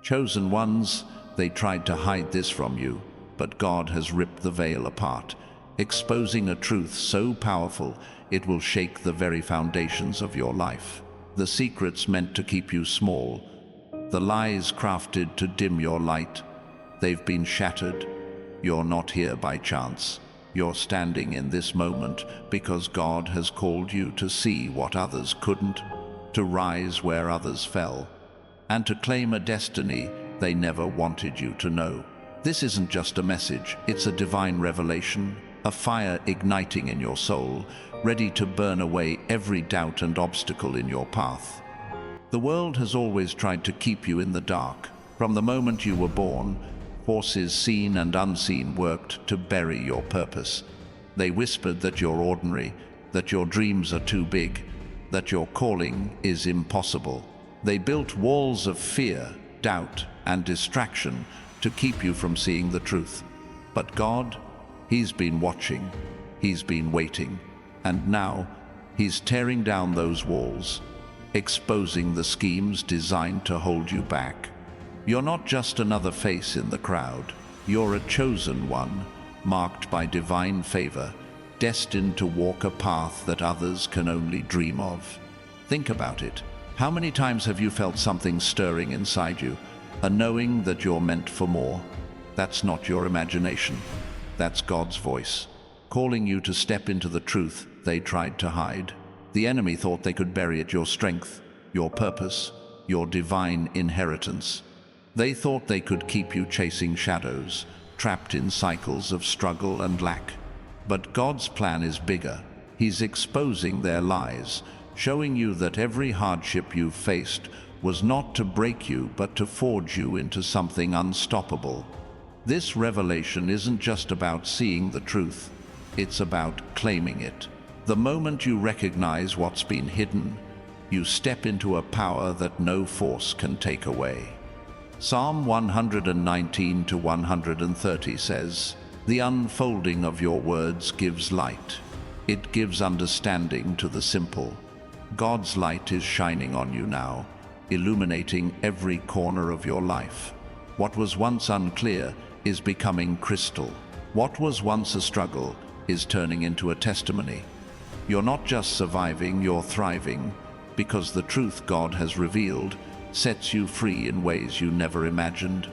Chosen ones, they tried to hide this from you, but God has ripped the veil apart, exposing a truth so powerful it will shake the very foundations of your life. The secrets meant to keep you small, the lies crafted to dim your light, they've been shattered. You're not here by chance. You're standing in this moment because God has called you to see what others couldn't, to rise where others fell, and to claim a destiny they never wanted you to know. This isn't just a message, it's a divine revelation, a fire igniting in your soul, ready to burn away every doubt and obstacle in your path. The world has always tried to keep you in the dark. From the moment you were born, forces seen and unseen worked to bury your purpose. They whispered that you're ordinary, that your dreams are too big, that your calling is impossible. They built walls of fear, doubt, and distraction to keep you from seeing the truth. But God, He's been watching, He's been waiting, and now He's tearing down those walls, exposing the schemes designed to hold you back. You're not just another face in the crowd. You're a chosen one, marked by divine favor, destined to walk a path that others can only dream of. Think about it. How many times have you felt something stirring inside you, a knowing that you're meant for more? That's not your imagination. That's God's voice, calling you to step into the truth they tried to hide. The enemy thought they could bury it, your strength, your purpose, your divine inheritance. They thought they could keep you chasing shadows, trapped in cycles of struggle and lack. But God's plan is bigger. He's exposing their lies, showing you that every hardship you've faced was not to break you, but to forge you into something unstoppable. This revelation isn't just about seeing the truth, it's about claiming it. The moment you recognize what's been hidden, you step into a power that no force can take away. Psalm 119 to 130 says, "The unfolding of your words gives light. It gives understanding to the simple." God's light is shining on you now, illuminating every corner of your life. What was once unclear is becoming crystal. What was once a struggle is turning into a testimony. You're not just surviving, you're thriving, because the truth God has revealed sets you free in ways you never imagined.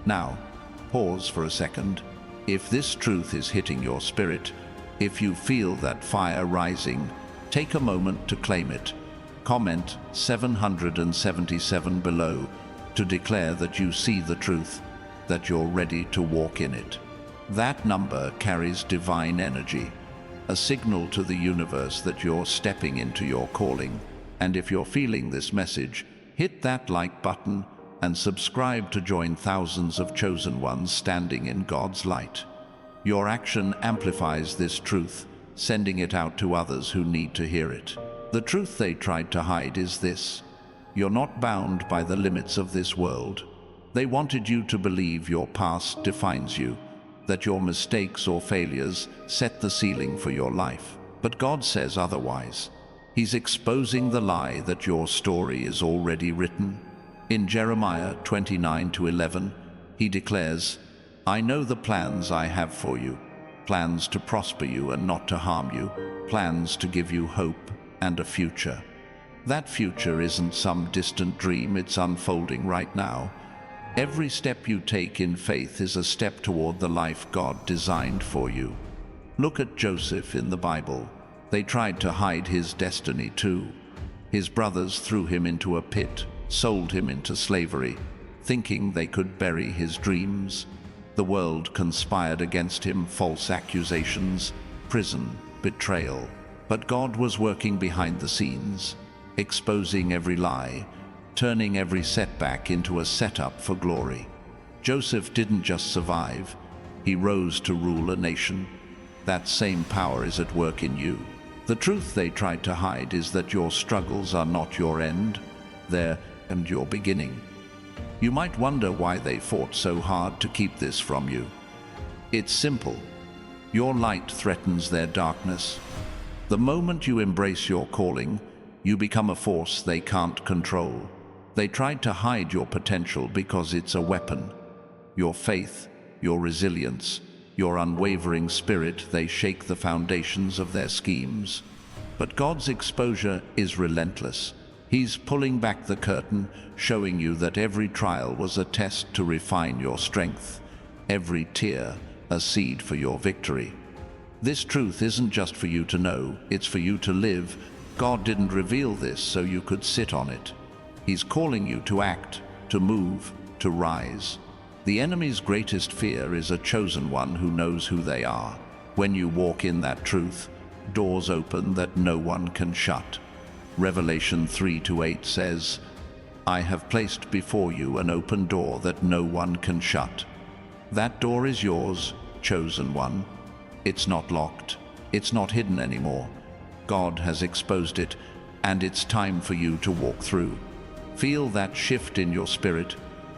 Now, pause for a second. If this truth is hitting your spirit, if you feel that fire rising, take a moment to claim it. Comment 777 below to declare that you see the truth, that you're ready to walk in it. That number carries divine energy, a signal to the universe that you're stepping into your calling. And if you're feeling this message, hit that like button and subscribe to join thousands of chosen ones standing in God's light. Your action amplifies this truth, sending it out to others who need to hear it. The truth they tried to hide is this: you're not bound by the limits of this world. They wanted you to believe your past defines you, that your mistakes or failures set the ceiling for your life. But God says otherwise. He's exposing the lie that your story is already written. In Jeremiah 29:11, He declares, "I know the plans I have for you, plans to prosper you and not to harm you, plans to give you hope and a future." That future isn't some distant dream, it's unfolding right now. Every step you take in faith is a step toward the life God designed for you. Look at Joseph in the Bible. They tried to hide his destiny too. His brothers threw him into a pit, sold him into slavery, thinking they could bury his dreams. The world conspired against him, false accusations, prison, betrayal. But God was working behind the scenes, exposing every lie, turning every setback into a setup for glory. Joseph didn't just survive, he rose to rule a nation. That same power is at work in you. The truth they tried to hide is that your struggles are not your end, they're your beginning. You might wonder why they fought so hard to keep this from you. It's simple. Your light threatens their darkness. The moment you embrace your calling, you become a force they can't control. They tried to hide your potential because it's a weapon. Your faith, your resilience, your unwavering spirit, they shake the foundations of their schemes. But God's exposure is relentless. He's pulling back the curtain, showing you that every trial was a test to refine your strength, every tear a seed for your victory. This truth isn't just for you to know, it's for you to live. God didn't reveal this so you could sit on it. He's calling you to act, to move, to rise. The enemy's greatest fear is a chosen one who knows who they are. When you walk in that truth, doors open that no one can shut. Revelation 3:8 says, "I have placed before you an open door that no one can shut." That door is yours, chosen one. It's not locked. It's not hidden anymore. God has exposed it, and it's time for you to walk through. Feel that shift in your spirit.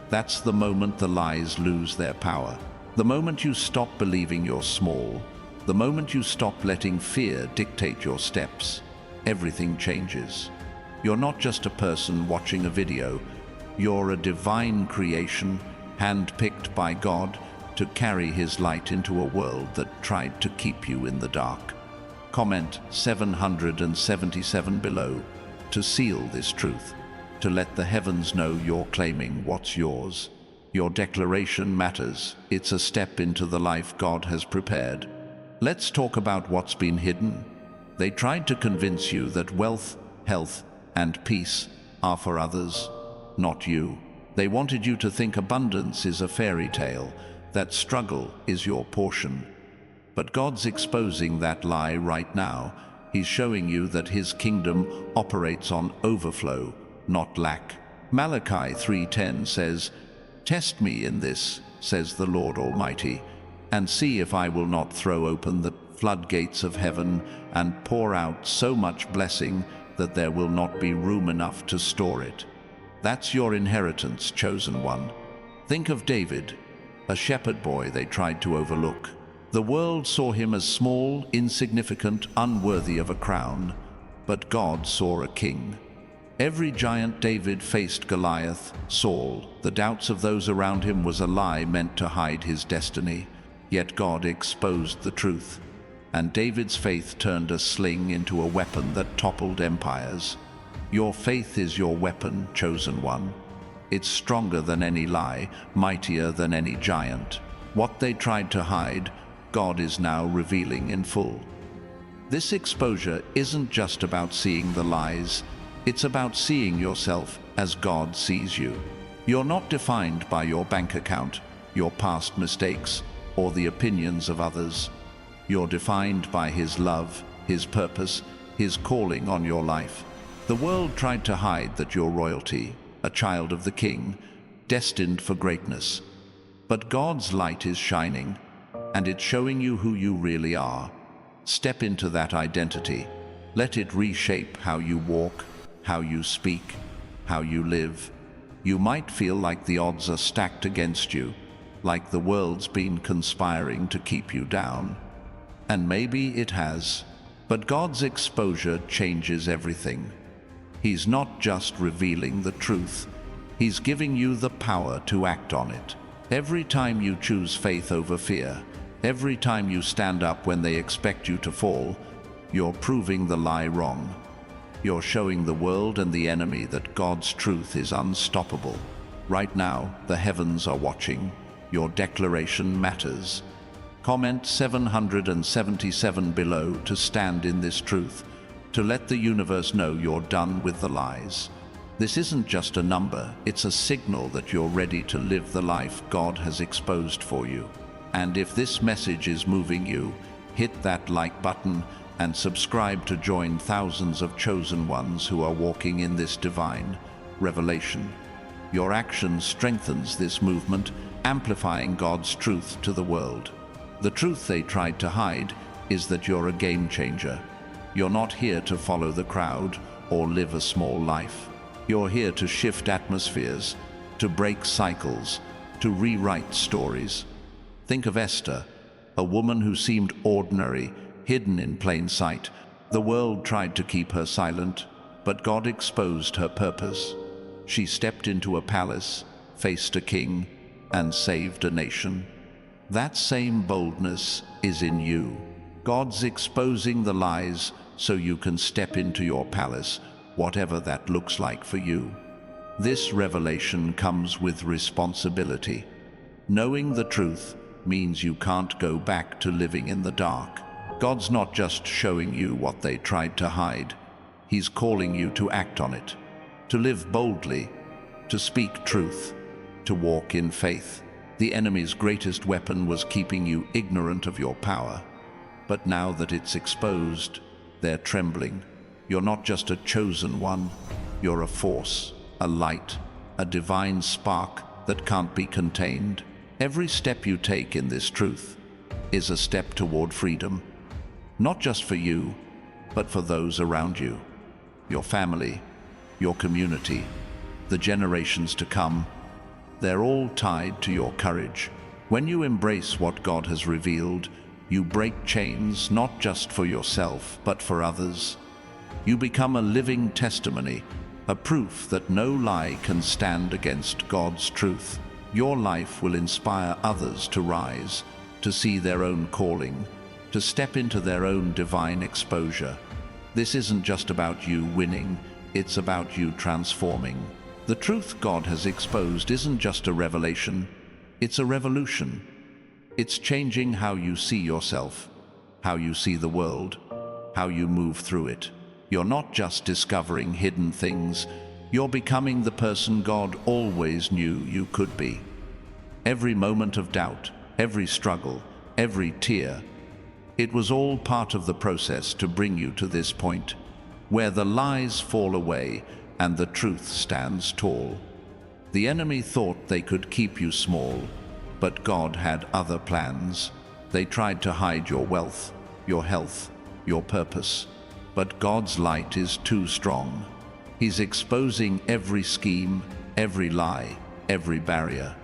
That's the moment the lies lose their power. The moment you stop believing you're small. The moment you stop letting fear dictate your steps. Everything changes. You're not just a person watching a video. You're a divine creation, handpicked by God to carry His light into a world that tried to keep you in the dark. Comment 777 below to seal this truth, to let the heavens know you're claiming what's yours. Your declaration matters. It's a step into the life God has prepared. Let's talk about what's been hidden. They tried to convince you that wealth, health, and peace are for others, not you. They wanted you to think abundance is a fairy tale, that struggle is your portion. But God's exposing that lie right now. He's showing you that His kingdom operates on overflow, not lack. Malachi 3:10 says, "Test me in this, says the Lord Almighty, and see if I will not throw open the floodgates of heaven and pour out so much blessing that there will not be room enough to store it." That's your inheritance, chosen one. Think of David, a shepherd boy they tried to overlook. The world saw him as small, insignificant, unworthy of a crown, but God saw a king. Every giant David faced Goliath, Saul. The doubts of those around him was a lie meant to hide his destiny. Yet God exposed the truth, and David's faith turned a sling into a weapon that toppled empires. Your faith is your weapon, chosen one. It's stronger than any lie, mightier than any giant. What they tried to hide, God is now revealing in full. This exposure isn't just about seeing the lies, it's about seeing yourself as God sees you. You're not defined by your bank account, your past mistakes, or the opinions of others. You're defined by His love, His purpose, His calling on your life. The world tried to hide that you're royalty, a child of the King, destined for greatness. But God's light is shining, and it's showing you who you really are. Step into that identity. Let it reshape how you walk, how you speak, how you live. You might feel like the odds are stacked against you, like the world's been conspiring to keep you down. And maybe it has. But God's exposure changes everything. He's not just revealing the truth, He's giving you the power to act on it. Every time you choose faith over fear, every time you stand up when they expect you to fall, you're proving the lie wrong. You're showing the world and the enemy that God's truth is unstoppable. Right now, the heavens are watching. Your declaration matters. Comment 777 below to stand in this truth, to let the universe know you're done with the lies. This isn't just a number, it's a signal that you're ready to live the life God has exposed for you. And if this message is moving you, hit that like button and subscribe to join thousands of chosen ones who are walking in this divine revelation. Your action strengthens this movement, amplifying God's truth to the world. The truth they tried to hide is that you're a game changer. You're not here to follow the crowd or live a small life. You're here to shift atmospheres, to break cycles, to rewrite stories. Think of Esther, a woman who seemed ordinary, hidden in plain sight. The world tried to keep her silent, but God exposed her purpose. She stepped into a palace, faced a king, and saved a nation. That same boldness is in you. God's exposing the lies so you can step into your palace, whatever that looks like for you. This revelation comes with responsibility. Knowing the truth means you can't go back to living in the dark. God's not just showing you what they tried to hide. He's calling you to act on it, to live boldly, to speak truth, to walk in faith. The enemy's greatest weapon was keeping you ignorant of your power. But now that it's exposed, they're trembling. You're not just a chosen one, you're a force, a light, a divine spark that can't be contained. Every step you take in this truth is a step toward freedom, not just for you, but for those around you, your family, your community, the generations to come. They're all tied to your courage. When you embrace what God has revealed, you break chains not just for yourself, but for others. You become a living testimony, a proof that no lie can stand against God's truth. Your life will inspire others to rise, to see their own calling, to step into their own divine exposure. This isn't just about you winning, it's about you transforming. The truth God has exposed isn't just a revelation, it's a revolution. It's changing how you see yourself, how you see the world, how you move through it. You're not just discovering hidden things, you're becoming the person God always knew you could be. Every moment of doubt, every struggle, every tear, it was all part of the process to bring you to this point, where the lies fall away and the truth stands tall. The enemy thought they could keep you small, but God had other plans. They tried to hide your wealth, your health, your purpose. But God's light is too strong. He's exposing every scheme, every lie, every barrier.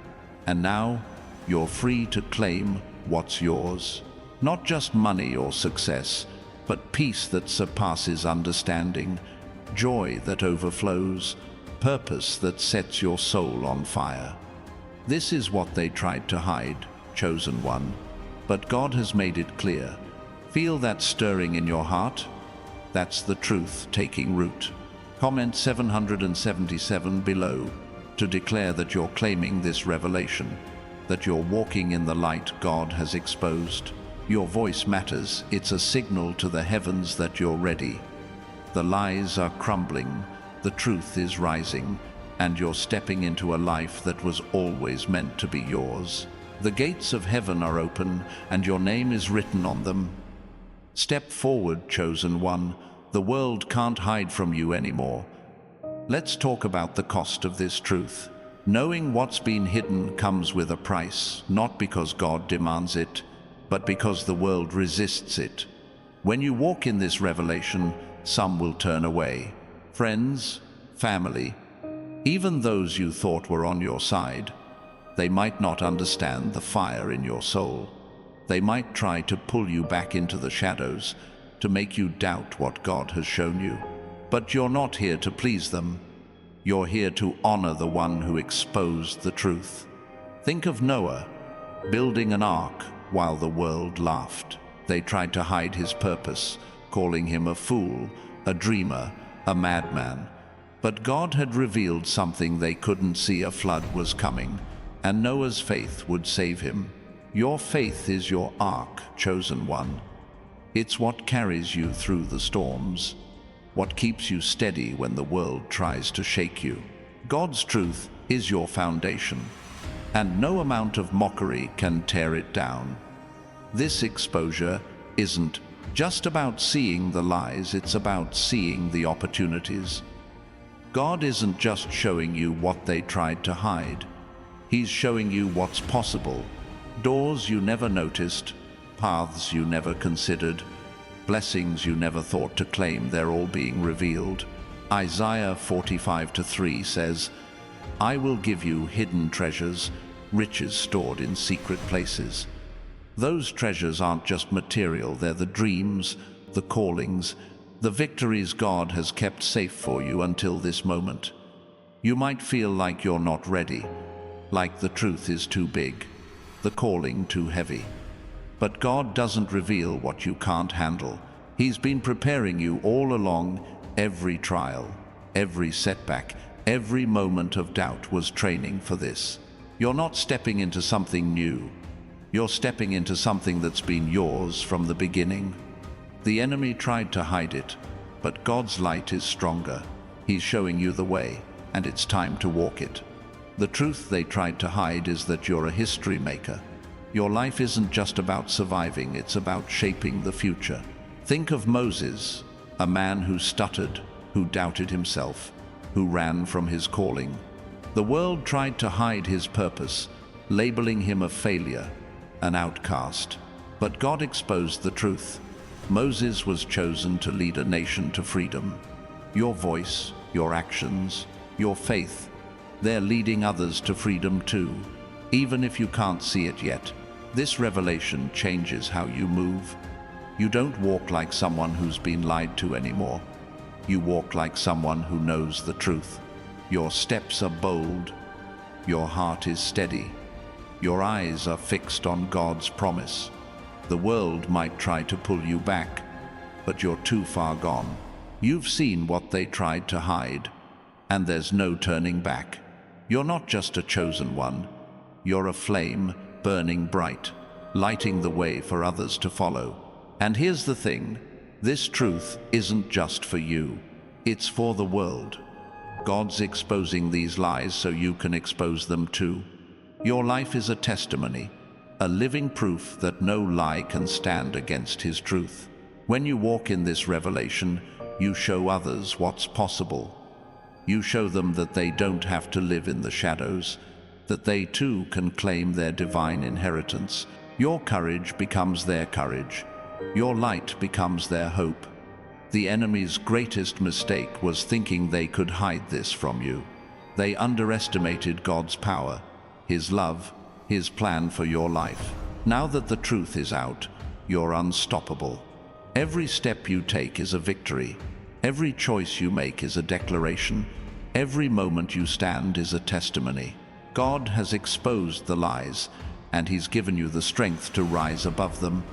And now, you're free to claim what's yours. Not just money or success, but peace that surpasses understanding, joy that overflows, purpose that sets your soul on fire. This is what they tried to hide, chosen one. But God has made it clear. Feel that stirring in your heart? That's the truth taking root. Comment 777 below to declare that you're claiming this revelation, that you're walking in the light God has exposed. Your voice matters. It's a signal to the heavens that you're ready. The lies are crumbling, the truth is rising, and you're stepping into a life that was always meant to be yours. The gates of heaven are open, and your name is written on them. Step forward, chosen one. The world can't hide from you anymore. Let's talk about the cost of this truth. Knowing what's been hidden comes with a price, not because God demands it, but because the world resists it. When you walk in this revelation, some will turn away. Friends, family, even those you thought were on your side. They might not understand the fire in your soul. They might try to pull you back into the shadows, to make you doubt what God has shown you. But you're not here to please them. You're here to honor the one who exposed the truth. Think of Noah, building an ark while the world laughed. They tried to hide his purpose, calling him a fool, a dreamer, a madman. But God had revealed something they couldn't see. A flood was coming, and Noah's faith would save him. Your faith is your ark, chosen one. It's what carries you through the storms, what keeps you steady when the world tries to shake you. God's truth is your foundation, and no amount of mockery can tear it down. This exposure isn't just about seeing the lies, it's about seeing the opportunities. God isn't just showing you what they tried to hide. He's showing you what's possible. Doors you never noticed, paths you never considered, blessings you never thought to claim, they're all being revealed. Isaiah 45:3 says, "I will give you hidden treasures, riches stored in secret places." Those treasures aren't just material, they're the dreams, the callings, the victories God has kept safe for you until this moment. You might feel like you're not ready, like the truth is too big, the calling too heavy. But God doesn't reveal what you can't handle. He's been preparing you all along. Every trial, every setback, every moment of doubt was training for this. You're not stepping into something new. You're stepping into something that's been yours from the beginning. The enemy tried to hide it, but God's light is stronger. He's showing you the way, and it's time to walk it. The truth they tried to hide is that you're a history maker. Your life isn't just about surviving, it's about shaping the future. Think of Moses, a man who stuttered, who doubted himself, who ran from his calling. The world tried to hide his purpose, labeling him a failure, an outcast. But God exposed the truth. Moses was chosen to lead a nation to freedom. Your voice, your actions, your faith, they're leading others to freedom too. Even if you can't see it yet, this revelation changes how you move. You don't walk like someone who's been lied to anymore. You walk like someone who knows the truth. Your steps are bold. Your heart is steady. Your eyes are fixed on God's promise. The world might try to pull you back, but you're too far gone. You've seen what they tried to hide, and there's no turning back. You're not just a chosen one. You're a flame burning bright, lighting the way for others to follow. And here's the thing, this truth isn't just for you. It's for the world. God's exposing these lies so you can expose them too. Your life is a testimony, a living proof that no lie can stand against His truth. When you walk in this revelation, you show others what's possible. You show them that they don't have to live in the shadows, that they too can claim their divine inheritance. Your courage becomes their courage. Your light becomes their hope. The enemy's greatest mistake was thinking they could hide this from you. They underestimated God's power, His love, His plan for your life. Now that the truth is out, you're unstoppable. Every step you take is a victory. Every choice you make is a declaration. Every moment you stand is a testimony. God has exposed the lies, and He's given you the strength to rise above them.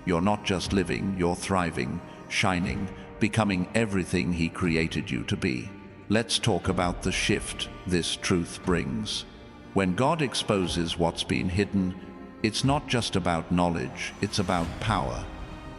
You're not just living, you're thriving, shining, becoming everything He created you to be. Let's talk about the shift this truth brings. When God exposes what's been hidden, it's not just about knowledge, it's about power.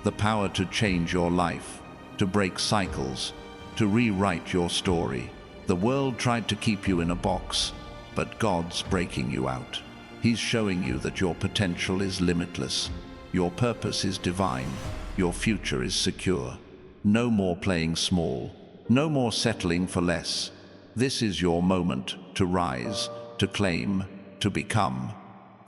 The power to change your life, to break cycles, to rewrite your story. The world tried to keep you in a box, but God's breaking you out. He's showing you that your potential is limitless. Your purpose is divine. Your future is secure. No more playing small. No more settling for less. This is your moment to rise, to claim, to become.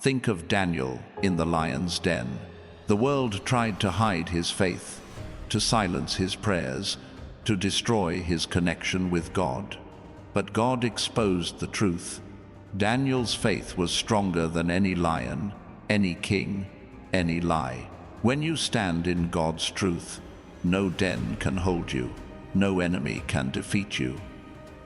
Think of Daniel in the lion's den. The world tried to hide his faith, to silence his prayers, to destroy his connection with God. But God exposed the truth. Daniel's faith was stronger than any lion, any king, any lie. When you stand in God's truth, no den can hold you. No enemy can defeat you.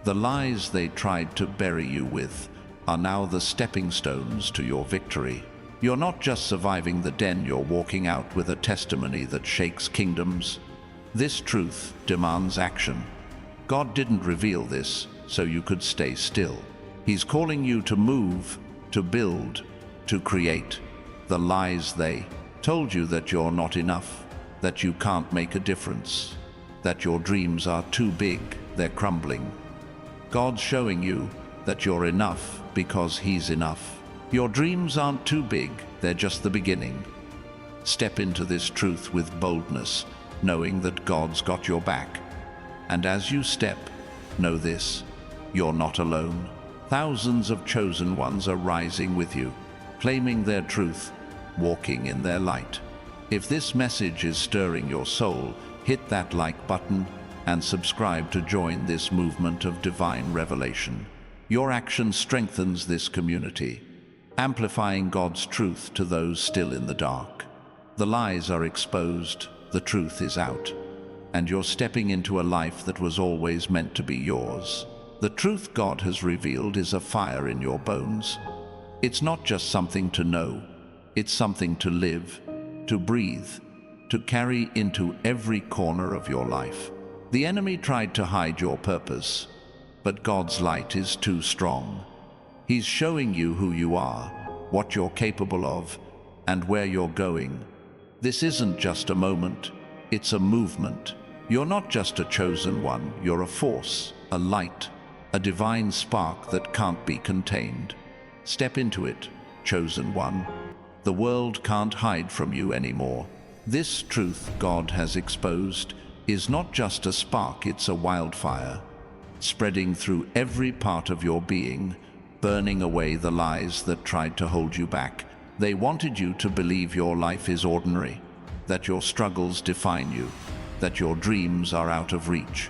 The lies they tried to bury you with are now the stepping stones to your victory. You're not just surviving the den, you're walking out with a testimony that shakes kingdoms. This truth demands action. God didn't reveal this so you could stay still. He's calling you to move, to build, to create. The lies they told you that you're not enough, that you can't make a difference, that your dreams are too big, they're crumbling. God's showing you that you're enough because He's enough. Your dreams aren't too big, they're just the beginning. Step into this truth with boldness, knowing that God's got your back. And as you step, know this, you're not alone. Thousands of chosen ones are rising with you, claiming their truth, walking in their light. If this message is stirring your soul, hit that like button and subscribe to join this movement of divine revelation. Your action strengthens this community, amplifying God's truth to those still in the dark. The lies are exposed, the truth is out, and you're stepping into a life that was always meant to be yours. The truth God has revealed is a fire in your bones. It's not just something to know, it's something to live, to breathe, to carry into every corner of your life. The enemy tried to hide your purpose, but God's light is too strong. He's showing you who you are, what you're capable of, and where you're going. This isn't just a moment, it's a movement. You're not just a chosen one, you're a force, a light, a divine spark that can't be contained. Step into it, chosen one. The world can't hide from you anymore. This truth God has exposed is not just a spark, it's a wildfire, spreading through every part of your being, burning away the lies that tried to hold you back. They wanted you to believe your life is ordinary, that your struggles define you, that your dreams are out of reach.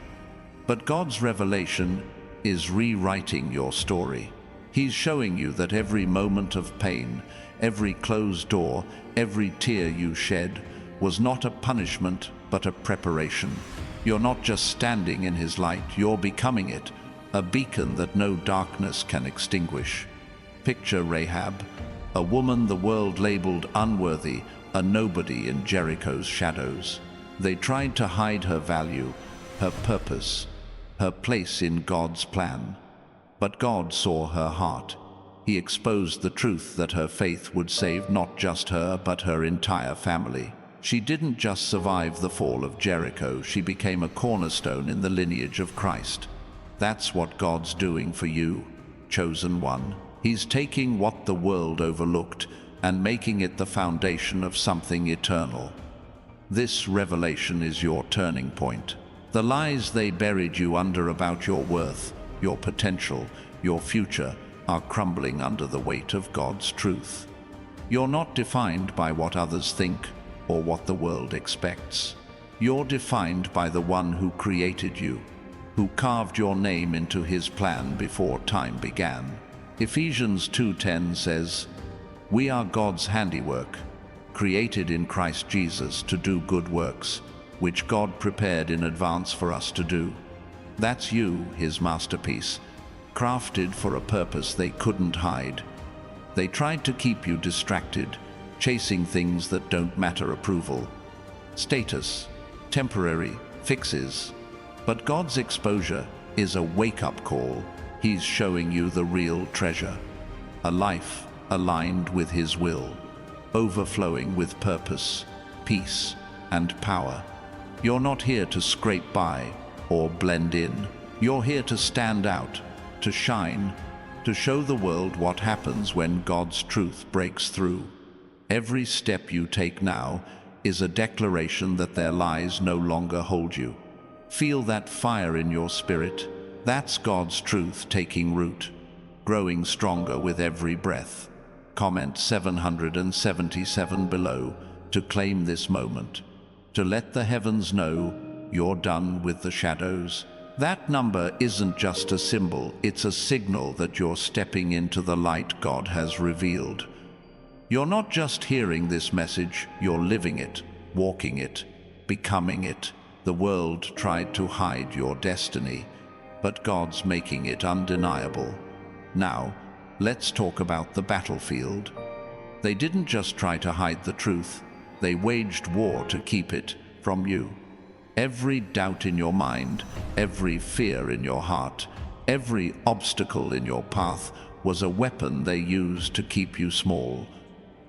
But God's revelation is rewriting your story. He's showing you that every moment of pain, every closed door, every tear you shed was not a punishment, but a preparation. You're not just standing in His light, you're becoming it, a beacon that no darkness can extinguish. Picture Rahab, a woman the world labeled unworthy, a nobody in Jericho's shadows. They tried to hide her value, her purpose, her place in God's plan. But God saw her heart. He exposed the truth that her faith would save not just her, but her entire family. She didn't just survive the fall of Jericho, she became a cornerstone in the lineage of Christ. That's what God's doing for you, chosen one. He's taking what the world overlooked and making it the foundation of something eternal. This revelation is your turning point. The lies they buried you under about your worth, your potential, your future, are crumbling under the weight of God's truth. You're not defined by what others think or what the world expects. You're defined by the one who created you, who carved your name into His plan before time began. Ephesians 2:10 says, "We are God's handiwork, created in Christ Jesus to do good works, which God prepared in advance for us to do." That's you, His masterpiece, crafted for a purpose they couldn't hide. They tried to keep you distracted, chasing things that don't matter: approval, status, temporary fixes. But God's exposure is a wake-up call. He's showing you the real treasure, a life aligned with His will, overflowing with purpose, peace, and power. You're not here to scrape by or blend in. You're here to stand out, to shine, to show the world what happens when God's truth breaks through. Every step you take now is a declaration that their lies no longer hold you. Feel that fire in your spirit. That's God's truth taking root, growing stronger with every breath. Comment 777 below to claim this moment, to let the heavens know you're done with the shadows. That number isn't just a symbol, it's a signal that you're stepping into the light God has revealed. You're not just hearing this message, you're living it, walking it, becoming it. The world tried to hide your destiny, but God's making it undeniable. Now, let's talk about the battlefield. They didn't just try to hide the truth, they waged war to keep it from you. Every doubt in your mind, every fear in your heart, every obstacle in your path was a weapon they used to keep you small.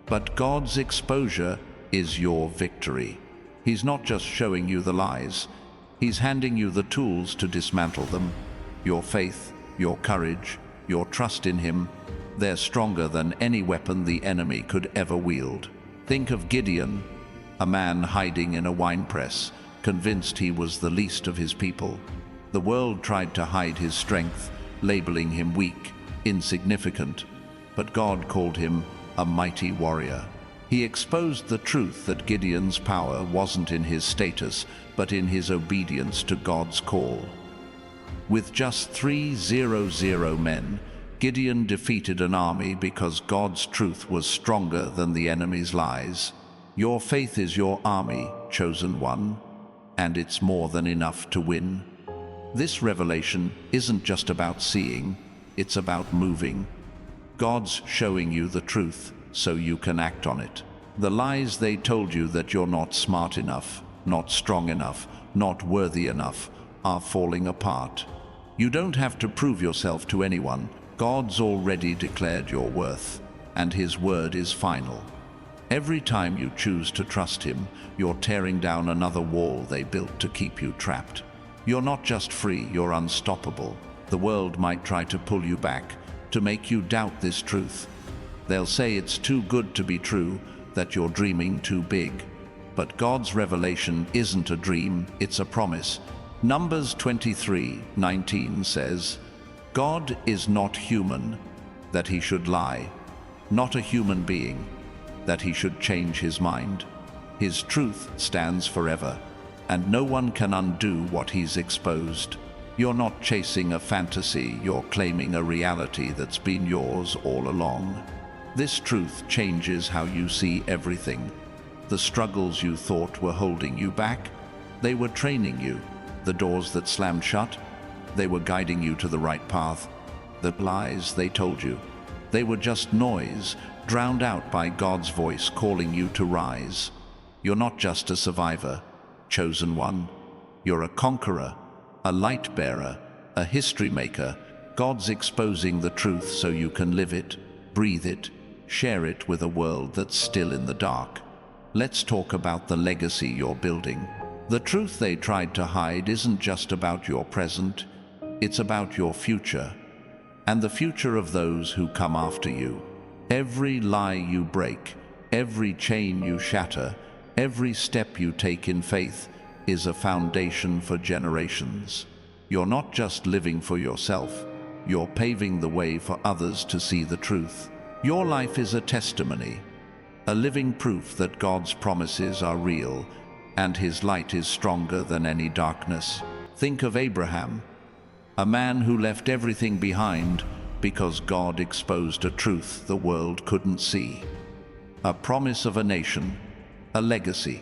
But God's exposure is your victory. He's not just showing you the lies, He's handing you the tools to dismantle them. Your faith, your courage, your trust in Him, they're stronger than any weapon the enemy could ever wield. Think of Gideon, a man hiding in a winepress, convinced he was the least of his people. The world tried to hide his strength, labeling him weak, insignificant, but God called him a mighty warrior. He exposed the truth that Gideon's power wasn't in his status, but in his obedience to God's call. With just 300 men, Gideon defeated an army because God's truth was stronger than the enemy's lies. Your faith is your army, chosen one, and it's more than enough to win. This revelation isn't just about seeing, it's about moving. God's showing you the truth so you can act on it. The lies they told you that you're not smart enough, not strong enough, not worthy enough, are falling apart. You don't have to prove yourself to anyone. God's already declared your worth, and His word is final. Every time you choose to trust Him, you're tearing down another wall they built to keep you trapped. You're not just free, you're unstoppable. The world might try to pull you back, to make you doubt this truth. They'll say it's too good to be true, that you're dreaming too big. But God's revelation isn't a dream, it's a promise. Numbers 23:19 says, God is not human, that He should lie, not a human being, that He should change His mind. His truth stands forever, and no one can undo what He's exposed. You're not chasing a fantasy, you're claiming a reality that's been yours all along. This truth changes how you see everything. The struggles you thought were holding you back, they were training you. The doors that slammed shut, they were guiding you to the right path. The lies they told you, they were just noise, drowned out by God's voice calling you to rise. You're not just a survivor, chosen one. You're a conqueror, a light bearer, a history maker. God's exposing the truth so you can live it, breathe it, share it with a world that's still in the dark. Let's talk about the legacy you're building. The truth they tried to hide isn't just about your present, it's about your future, and the future of those who come after you. Every lie you break, every chain you shatter, every step you take in faith is a foundation for generations. You're not just living for yourself, you're paving the way for others to see the truth. Your life is a testimony, a living proof that God's promises are real and His light is stronger than any darkness. Think of Abraham, a man who left everything behind because God exposed a truth the world couldn't see. A promise of a nation, a legacy,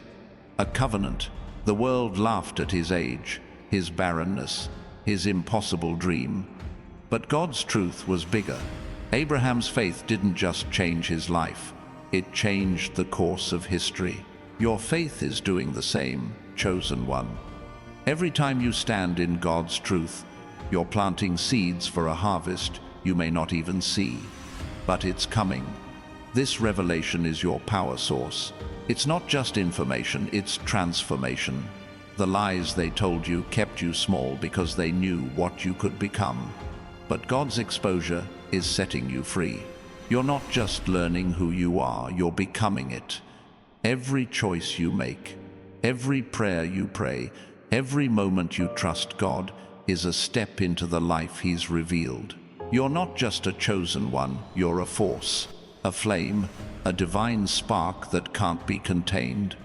a covenant. The world laughed at his age, his barrenness, his impossible dream. But God's truth was bigger. Abraham's faith didn't just change his life, it changed the course of history. Your faith is doing the same, chosen one. Every time you stand in God's truth, you're planting seeds for a harvest you may not even see. But it's coming. This revelation is your power source. It's not just information, it's transformation. The lies they told you kept you small because they knew what you could become. But God's exposure is setting you free. You're not just learning who you are, you're becoming it. Every choice you make, every prayer you pray, every moment you trust God is a step into the life He's revealed. You're not just a chosen one, you're a force, a flame, a divine spark that can't be contained.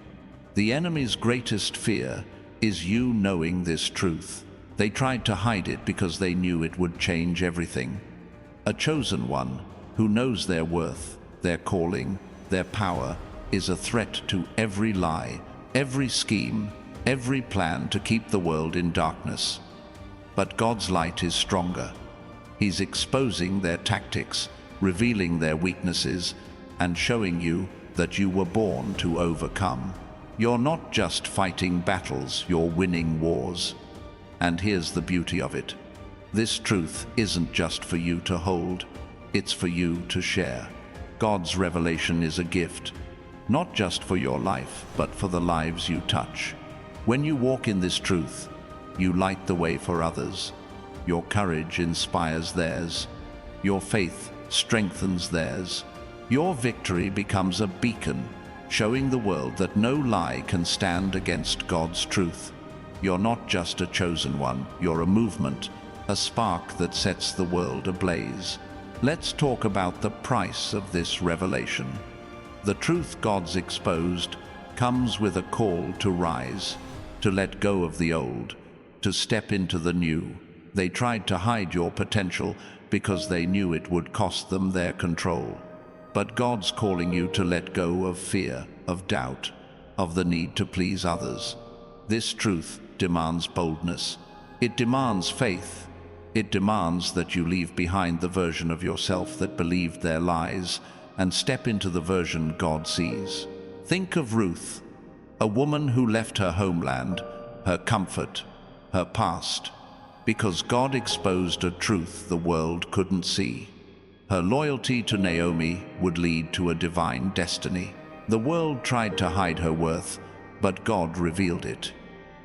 The enemy's greatest fear is you knowing this truth. They tried to hide it because they knew it would change everything. A chosen one who knows their worth, their calling, their power, is a threat to every lie, every scheme, every plan to keep the world in darkness. But God's light is stronger. He's exposing their tactics, revealing their weaknesses, and showing you that you were born to overcome. You're not just fighting battles, you're winning wars. And here's the beauty of it. This truth isn't just for you to hold, it's for you to share. God's revelation is a gift, not just for your life, but for the lives you touch. When you walk in this truth, you light the way for others. Your courage inspires theirs. Your faith strengthens theirs. Your victory becomes a beacon, showing the world that no lie can stand against God's truth. You're not just a chosen one, you're a movement, a spark that sets the world ablaze. Let's talk about the price of this revelation. The truth God's exposed comes with a call to rise, to let go of the old, to step into the new. They tried to hide your potential because they knew it would cost them their control. But God's calling you to let go of fear, of doubt, of the need to please others. This truth demands boldness. It demands faith. It demands that you leave behind the version of yourself that believed their lies and step into the version God sees. Think of Ruth, a woman who left her homeland, her comfort, her past, because God exposed a truth the world couldn't see. Her loyalty to Naomi would lead to a divine destiny. The world tried to hide her worth, but God revealed it.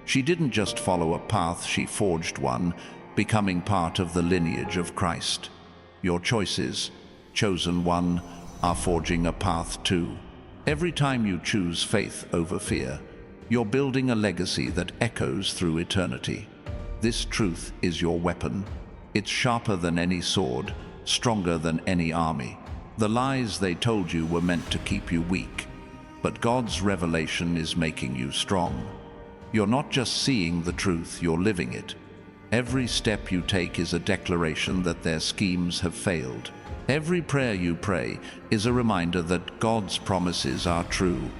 She didn't just follow a path, she forged one, becoming part of the lineage of Christ. Your choices, chosen one, are forging a path too. Every time you choose faith over fear, you're building a legacy that echoes through eternity. This truth is your weapon. It's sharper than any sword, stronger than any army. The lies they told you were meant to keep you weak, but God's revelation is making you strong. You're not just seeing the truth, you're living it. Every step you take is a declaration that their schemes have failed. Every prayer you pray is a reminder that God's promises are true.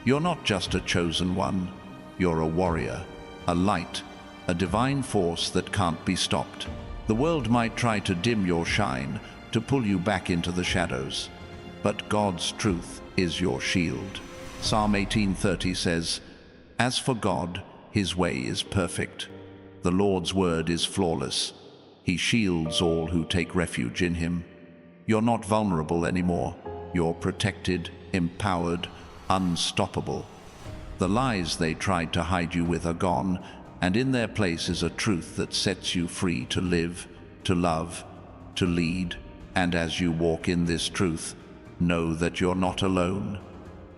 You're not just a chosen one, you're a warrior, a light, a divine force that can't be stopped. The world might try to dim your shine, to pull you back into the shadows, but God's truth is your shield. Psalm 18:30 says, "As for God, his way is perfect. The Lord's word is flawless. He shields all who take refuge in him." You're not vulnerable anymore. You're protected, empowered, unstoppable. The lies they tried to hide you with are gone, and in their place is a truth that sets you free to live, to love, to lead. And as you walk in this truth, know that you're not alone.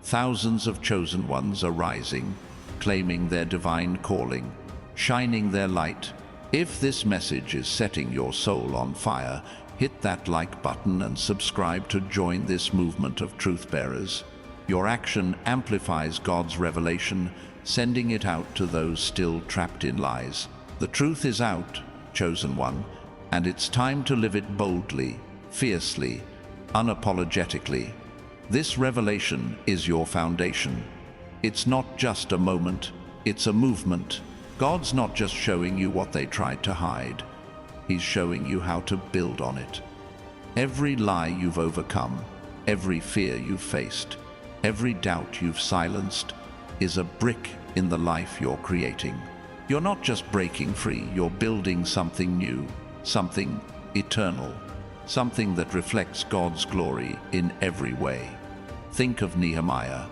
Thousands of chosen ones are rising, claiming their divine calling, shining their light. If this message is setting your soul on fire, hit that like button and subscribe to join this movement of truth bearers. Your action amplifies God's revelation, sending it out to those still trapped in lies. The truth is out, chosen one, and it's time to live it boldly, fiercely, unapologetically. This revelation is your foundation. It's not just a moment, it's a movement. God's not just showing you what they tried to hide. He's showing you how to build on it. Every lie you've overcome, every fear you've faced, every doubt you've silenced is a brick in the life you're creating. You're not just breaking free, you're building something new, something eternal, something that reflects God's glory in every way. Think of Nehemiah,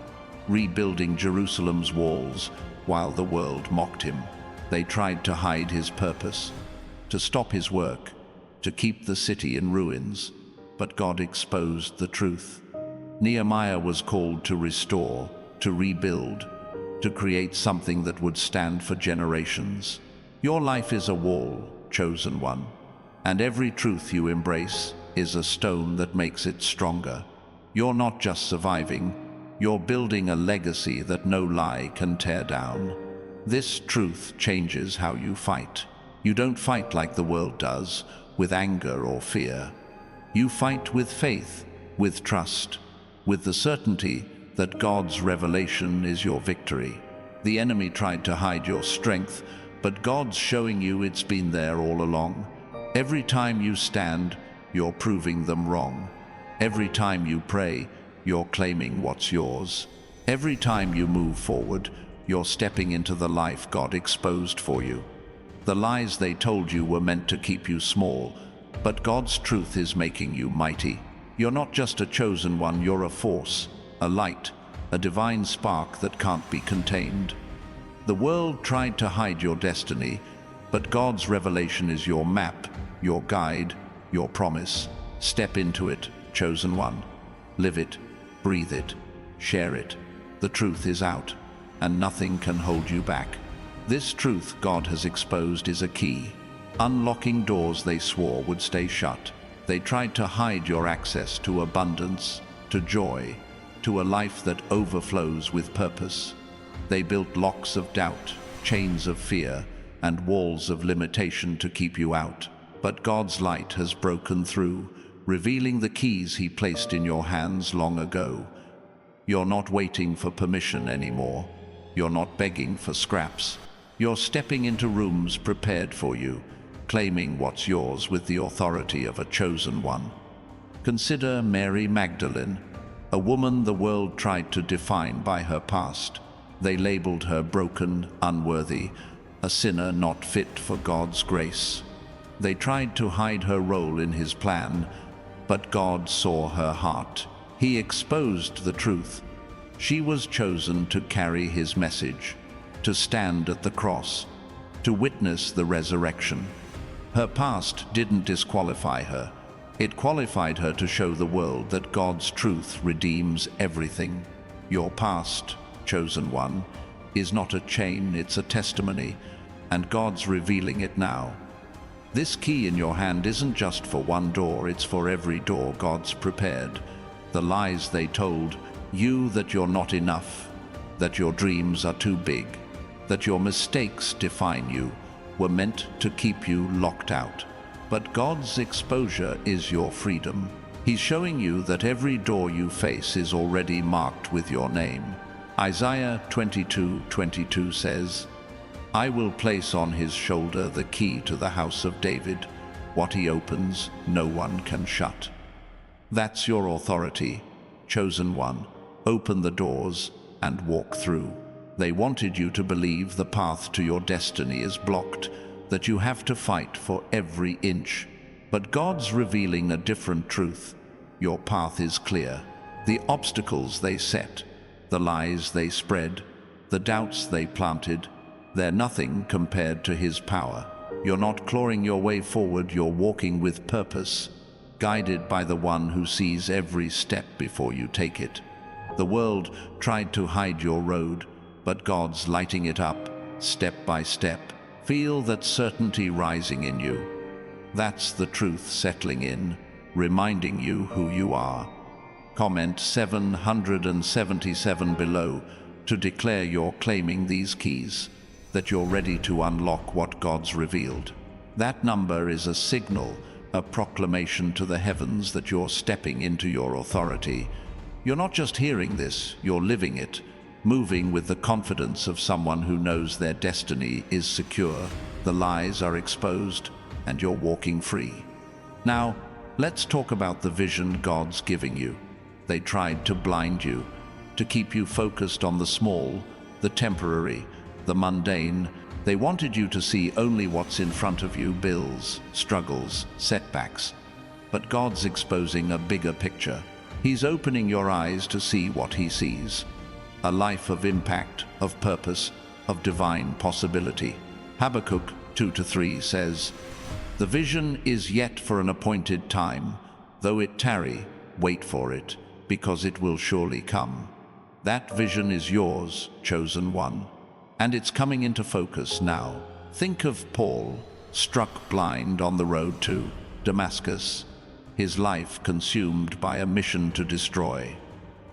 rebuilding Jerusalem's walls while the world mocked him. They tried to hide his purpose, to stop his work, to keep the city in ruins, but God exposed the truth. Nehemiah was called to restore, to rebuild, to create something that would stand for generations. Your life is a wall, chosen one, and every truth you embrace is a stone that makes it stronger. You're not just surviving, you're building a legacy that no lie can tear down. This truth changes how you fight. You don't fight like the world does, with anger or fear. You fight with faith, with trust, with the certainty that God's revelation is your victory. The enemy tried to hide your strength, but God's showing you it's been there all along. Every time you stand, you're proving them wrong. Every time you pray, you're claiming what's yours. Every time you move forward, you're stepping into the life God exposed for you. The lies they told you were meant to keep you small, but God's truth is making you mighty. You're not just a chosen one, you're a force, a light, a divine spark that can't be contained. The world tried to hide your destiny, but God's revelation is your map, your guide, your promise. Step into it, chosen one. Live it, breathe it, share it. The truth is out, and nothing can hold you back. This truth God has exposed is a key, unlocking doors they swore would stay shut. They tried to hide your access to abundance, to joy, to a life that overflows with purpose. They built locks of doubt, chains of fear, and walls of limitation to keep you out. But God's light has broken through, revealing the keys He placed in your hands long ago. You're not waiting for permission anymore. You're not begging for scraps. You're stepping into rooms prepared for you, claiming what's yours with the authority of a chosen one. Consider Mary Magdalene, a woman the world tried to define by her past. They labeled her broken, unworthy, a sinner not fit for God's grace. They tried to hide her role in His plan, but God saw her heart. He exposed the truth. She was chosen to carry His message, to stand at the cross, to witness the resurrection. Her past didn't disqualify her. It qualified her to show the world that God's truth redeems everything. Your past, chosen one, is not a chain, it's a testimony, and God's revealing it now. This key in your hand isn't just for one door, it's for every door God's prepared. The lies they told you that you're not enough, that your dreams are too big, that your mistakes define you, were meant to keep you locked out. But God's exposure is your freedom. He's showing you that every door you face is already marked with your name. Isaiah 22:22 says, "I will place on his shoulder the key to the house of David. What he opens, no one can shut." That's your authority, chosen one. Open the doors and walk through. They wanted you to believe the path to your destiny is blocked, that you have to fight for every inch. But God's revealing a different truth. Your path is clear. The obstacles they set, the lies they spread, the doubts they planted, they're nothing compared to His power. You're not clawing your way forward, you're walking with purpose, guided by the one who sees every step before you take it. The world tried to hide your road, but God's lighting it up, step by step. Feel that certainty rising in you. That's the truth settling in, reminding you who you are. Comment 777 below to declare you're claiming these keys, that you're ready to unlock what God's revealed. That number is a signal, a proclamation to the heavens that you're stepping into your authority. You're not just hearing this, you're living it, moving with the confidence of someone who knows their destiny is secure, the lies are exposed, and you're walking free. Now, let's talk about the vision God's giving you. They tried to blind you, to keep you focused on the small, the temporary, the mundane. They wanted you to see only what's in front of you, bills, struggles, setbacks. But God's exposing a bigger picture. He's opening your eyes to see what He sees. A life of impact, of purpose, of divine possibility. Habakkuk 2-3 says, "The vision is yet for an appointed time. Though it tarry, wait for it, because it will surely come." That vision is yours, chosen one. And it's coming into focus now. Think of Paul, struck blind on the road to Damascus, his life consumed by a mission to destroy.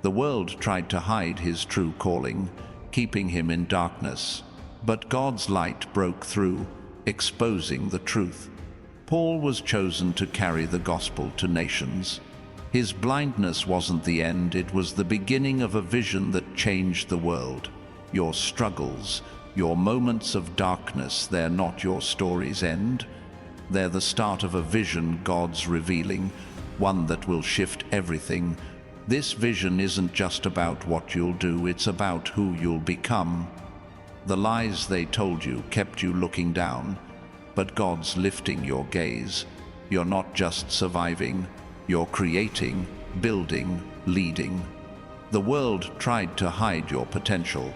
The world tried to hide his true calling, keeping him in darkness. But God's light broke through, exposing the truth. Paul was chosen to carry the gospel to nations. His blindness wasn't the end, it was the beginning of a vision that changed the world. Your struggles, your moments of darkness, they're not your story's end. They're the start of a vision God's revealing, one that will shift everything. This vision isn't just about what you'll do, it's about who you'll become. The lies they told you kept you looking down, but God's lifting your gaze. You're not just surviving, you're creating, building, leading. The world tried to hide your potential,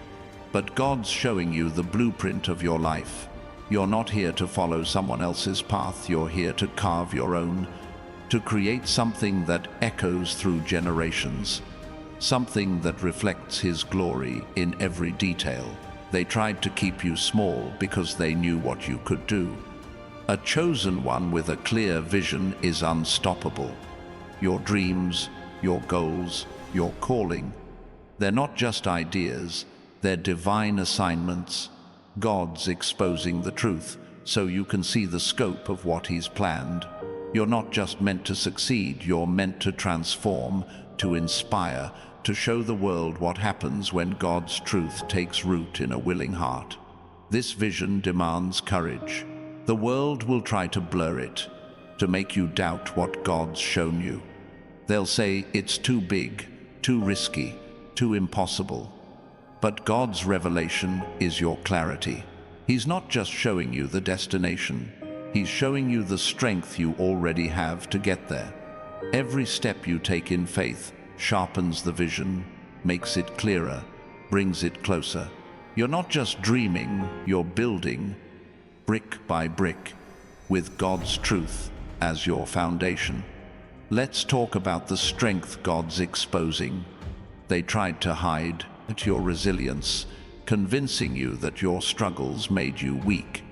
but God's showing you the blueprint of your life. You're not here to follow someone else's path, you're here to carve your own, to create something that echoes through generations, something that reflects His glory in every detail. They tried to keep you small because they knew what you could do. A chosen one with a clear vision is unstoppable. Your dreams, your goals, your calling, they're not just ideas, they're divine assignments. God's exposing the truth so you can see the scope of what He's planned. You're not just meant to succeed, you're meant to transform, to inspire, to show the world what happens when God's truth takes root in a willing heart. This vision demands courage. The world will try to blur it, to make you doubt what God's shown you. They'll say it's too big, too risky, too impossible. But God's revelation is your clarity. He's not just showing you the destination. He's showing you the strength you already have to get there. Every step you take in faith sharpens the vision, makes it clearer, brings it closer. You're not just dreaming, you're building, brick by brick, with God's truth as your foundation. Let's talk about the strength God's exposing. They tried to hide at your resilience, convincing you that your struggles made you weak.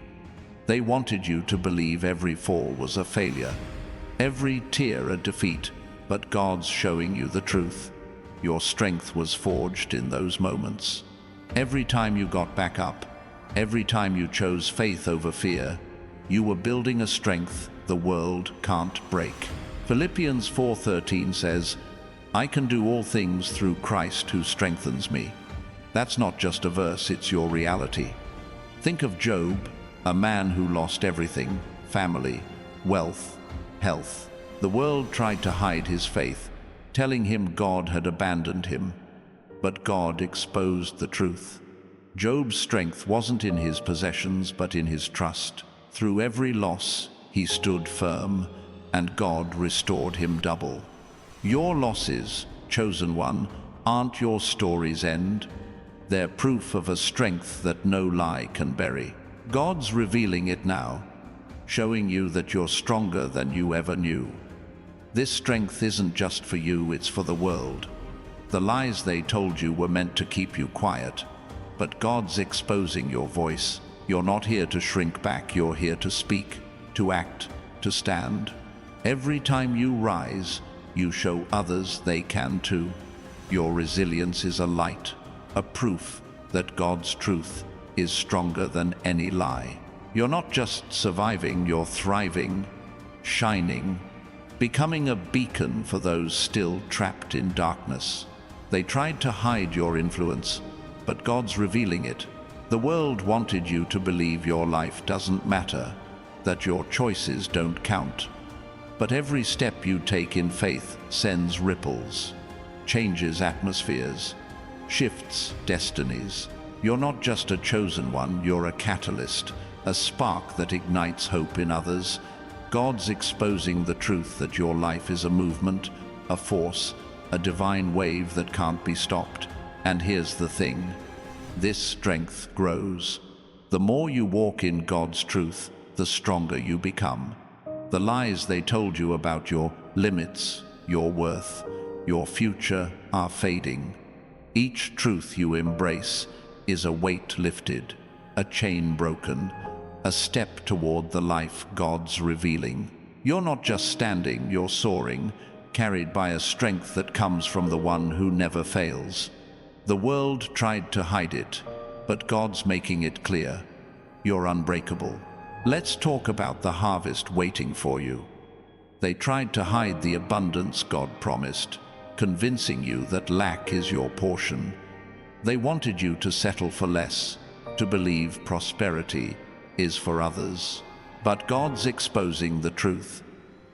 They wanted you to believe every fall was a failure, every tear a defeat, but God's showing you the truth. Your strength was forged in those moments. Every time you got back up, every time you chose faith over fear, you were building a strength the world can't break. Philippians 4:13 says, "I can do all things through Christ who strengthens me." That's not just a verse, it's your reality. Think of Job, a man who lost everything: family, wealth, health. The world tried to hide his faith, telling him God had abandoned him. But God exposed the truth. Job's strength wasn't in his possessions, but in his trust. Through every loss, he stood firm, and God restored him double. Your losses, chosen one, aren't your story's end. They're proof of a strength that no lie can bury. God's revealing it now, showing you that you're stronger than you ever knew. This strength isn't just for you, it's for the world. The lies they told you were meant to keep you quiet, but God's exposing your voice. You're not here to shrink back, you're here to speak, to act, to stand. Every time you rise, you show others they can too. Your resilience is a light, a proof that God's truth is stronger than any lie. You're not just surviving, you're thriving, shining, becoming a beacon for those still trapped in darkness. They tried to hide your influence, but God's revealing it. The world wanted you to believe your life doesn't matter, that your choices don't count. But every step you take in faith sends ripples, changes atmospheres, shifts destinies. You're not just a chosen one, you're a catalyst, a spark that ignites hope in others. God's exposing the truth that your life is a movement, a force, a divine wave that can't be stopped. And here's the thing, this strength grows. The more you walk in God's truth, the stronger you become. The lies they told you about your limits, your worth, your future are fading. Each truth you embrace is a weight lifted, a chain broken, a step toward the life God's revealing. You're not just standing, you're soaring, carried by a strength that comes from the one who never fails. The world tried to hide it, but God's making it clear. You're unbreakable. Let's talk about the harvest waiting for you. They tried to hide the abundance God promised, convincing you that lack is your portion. They wanted you to settle for less, to believe prosperity is for others. But God's exposing the truth.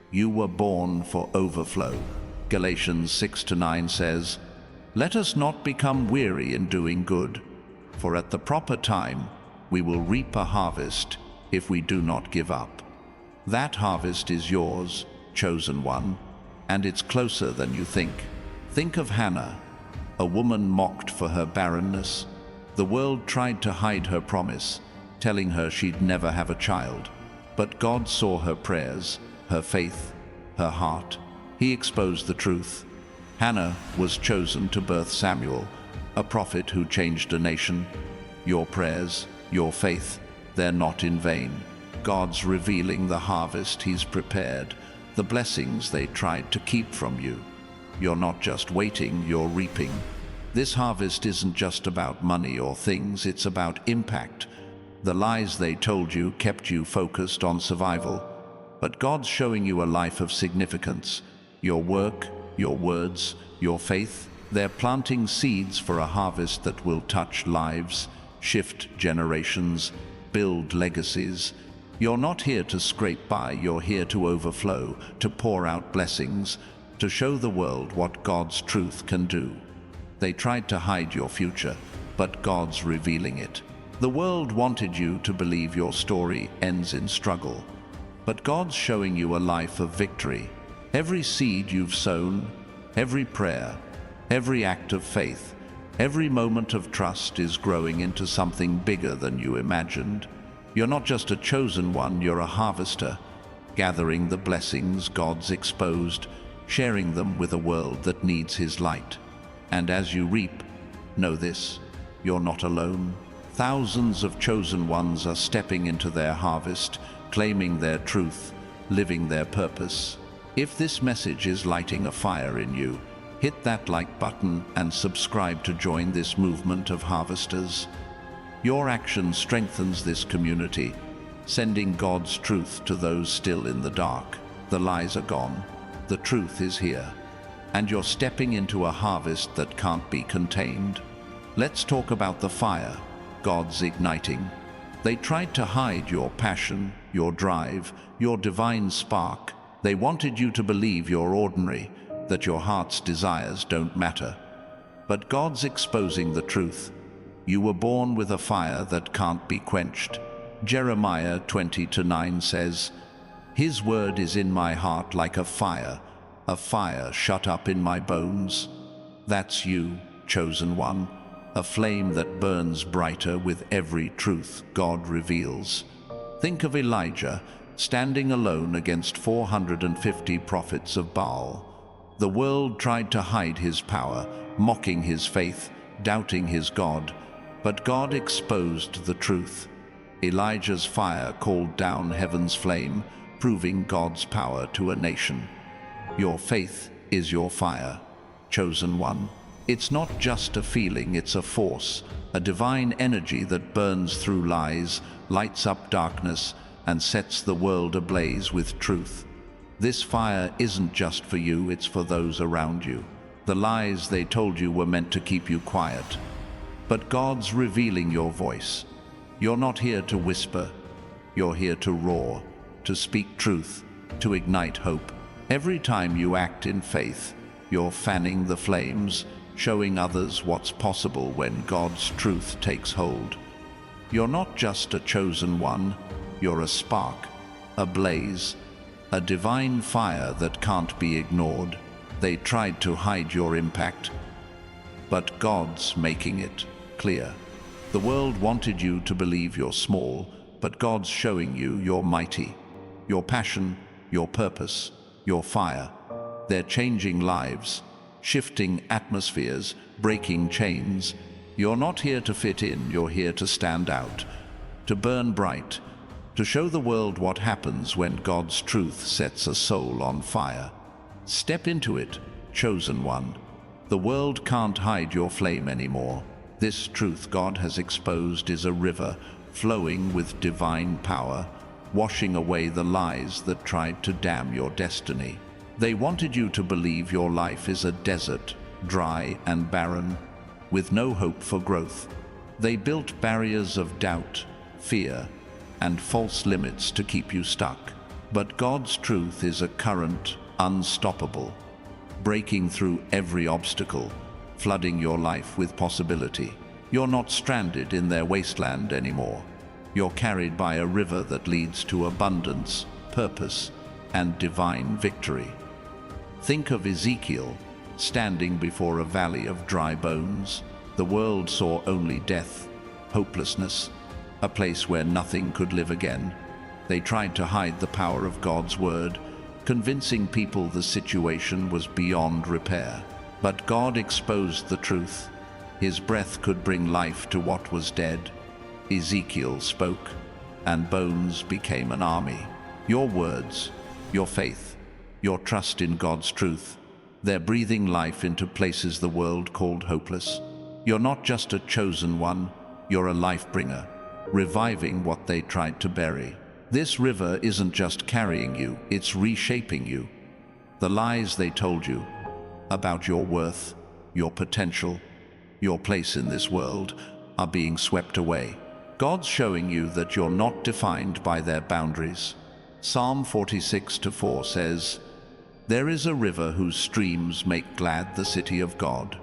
You were born for overflow. Galatians 6-9 says, "Let us not become weary in doing good, for at the proper time we will reap a harvest if we do not give up." That harvest is yours, chosen one, and it's closer than you think. Think of Hannah, a woman mocked for her barrenness. The world tried to hide her promise, telling her she'd never have a child. But God saw her prayers, her faith, her heart. He exposed the truth. Hannah was chosen to birth Samuel, a prophet who changed a nation. Your prayers, your faith, they're not in vain. God's revealing the harvest He's prepared, the blessings they tried to keep from you. You're not just waiting, you're reaping. This harvest isn't just about money or things, it's about impact. The lies they told you kept you focused on survival, but God's showing you a life of significance. Your work, your words, your faith, they're planting seeds for a harvest that will touch lives, shift generations, build legacies. You're not here to scrape by, you're here to overflow, to pour out blessings, to show the world what God's truth can do. They tried to hide your future, but God's revealing it. The world wanted you to believe your story ends in struggle, but God's showing you a life of victory. Every seed you've sown, every prayer, every act of faith, every moment of trust is growing into something bigger than you imagined. You're not just a chosen one, you're a harvester, gathering the blessings God's exposed, sharing them with a world that needs His light. And as you reap, know this, you're not alone. Thousands of chosen ones are stepping into their harvest, claiming their truth, living their purpose. If this message is lighting a fire in you, hit that like button and subscribe to join this movement of harvesters. Your action strengthens this community, sending God's truth to those still in the dark. The lies are gone, the truth is here, and you're stepping into a harvest that can't be contained. Let's talk about the fire God's igniting. They tried to hide your passion, your drive, your divine spark. They wanted you to believe you're ordinary, that your heart's desires don't matter. But God's exposing the truth. You were born with a fire that can't be quenched. Jeremiah 20:9 says, "His word is in my heart like a fire shut up in my bones." That's you, chosen one, a flame that burns brighter with every truth God reveals. Think of Elijah standing alone against 450 prophets of Baal. The world tried to hide his power, mocking his faith, doubting his God, but God exposed the truth. Elijah's fire called down heaven's flame, proving God's power to a nation. Your faith is your fire, chosen one. It's not just a feeling, it's a force, a divine energy that burns through lies, lights up darkness, and sets the world ablaze with truth. This fire isn't just for you, it's for those around you. The lies they told you were meant to keep you quiet. But God's revealing your voice. You're not here to whisper, you're here to roar, to speak truth, to ignite hope. Every time you act in faith, you're fanning the flames, showing others what's possible when God's truth takes hold. You're not just a chosen one, you're a spark, a blaze, a divine fire that can't be ignored. They tried to hide your impact, but God's making it clear. The world wanted you to believe you're small, but God's showing you you're mighty. Your passion, your purpose, your fire, they're changing lives, shifting atmospheres, breaking chains. You're not here to fit in, you're here to stand out, to burn bright, to show the world what happens when God's truth sets a soul on fire. Step into it, chosen one. The world can't hide your flame anymore. This truth God has exposed is a river flowing with divine power, washing away the lies that tried to damn your destiny. They wanted you to believe your life is a desert, dry and barren, with no hope for growth. They built barriers of doubt, fear, and false limits to keep you stuck. But God's truth is a current, unstoppable, breaking through every obstacle, flooding your life with possibility. You're not stranded in their wasteland anymore. You're carried by a river that leads to abundance, purpose, and divine victory. Think of Ezekiel standing before a valley of dry bones. The world saw only death, hopelessness, a place where nothing could live again. They tried to hide the power of God's word, convincing people the situation was beyond repair. But God exposed the truth. His breath could bring life to what was dead. Ezekiel spoke, and bones became an army. Your words, your faith, your trust in God's truth, they're breathing life into places the world called hopeless. You're not just a chosen one, you're a life bringer, reviving what they tried to bury. This river isn't just carrying you, it's reshaping you. The lies they told you about your worth, your potential, your place in this world, are being swept away. God's showing you that you're not defined by their boundaries. Psalm 46:4 says, "There is a river whose streams make glad the city of God."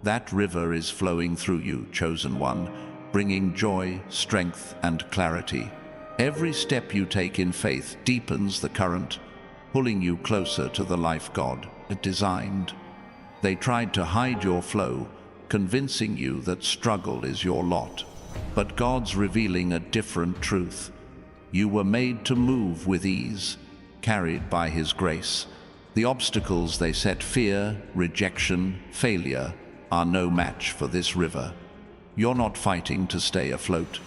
That river is flowing through you, chosen one, bringing joy, strength, and clarity. Every step you take in faith deepens the current, pulling you closer to the life God had designed. They tried to hide your flow, convincing you that struggle is your lot. But God's revealing a different truth. You were made to move with ease, carried by His grace. The obstacles they set, fear, rejection, failure, are no match for this river. You're not fighting to stay afloat.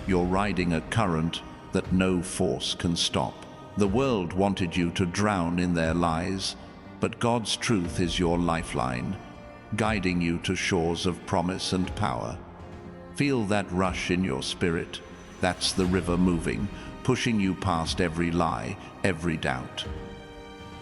You're riding a current that no force can stop. The world wanted you to drown in their lies, but God's truth is your lifeline, guiding you to shores of promise and power. Feel that rush in your spirit. That's the river moving, pushing you past every lie, every doubt.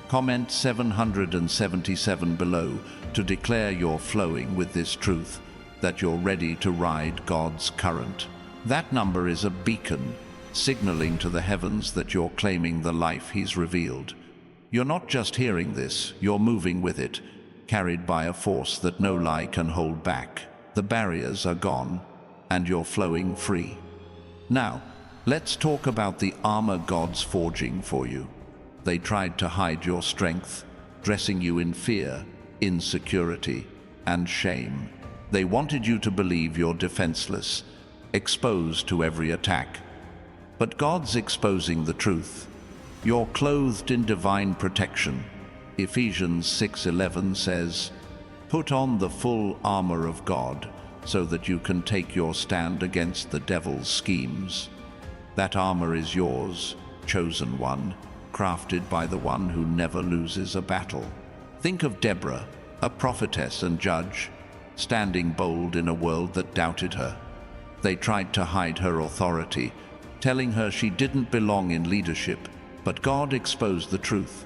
Comment 777 below to declare you're flowing with this truth, that you're ready to ride God's current. That number is a beacon, signaling to the heavens that you're claiming the life He's revealed. You're not just hearing this, you're moving with it, carried by a force that no lie can hold back. The barriers are gone, and you're flowing free. Now, let's talk about the armor God's forging for you. They tried to hide your strength, dressing you in fear, insecurity, and shame. They wanted you to believe you're defenseless, exposed to every attack. But God's exposing the truth. You're clothed in divine protection. Ephesians 6:11 says, "Put on the full armor of God, so that you can take your stand against the devil's schemes." That armor is yours, chosen one, crafted by the one who never loses a battle. Think of Deborah, a prophetess and judge, standing bold in a world that doubted her. They tried to hide her authority, telling her she didn't belong in leadership, but God exposed the truth.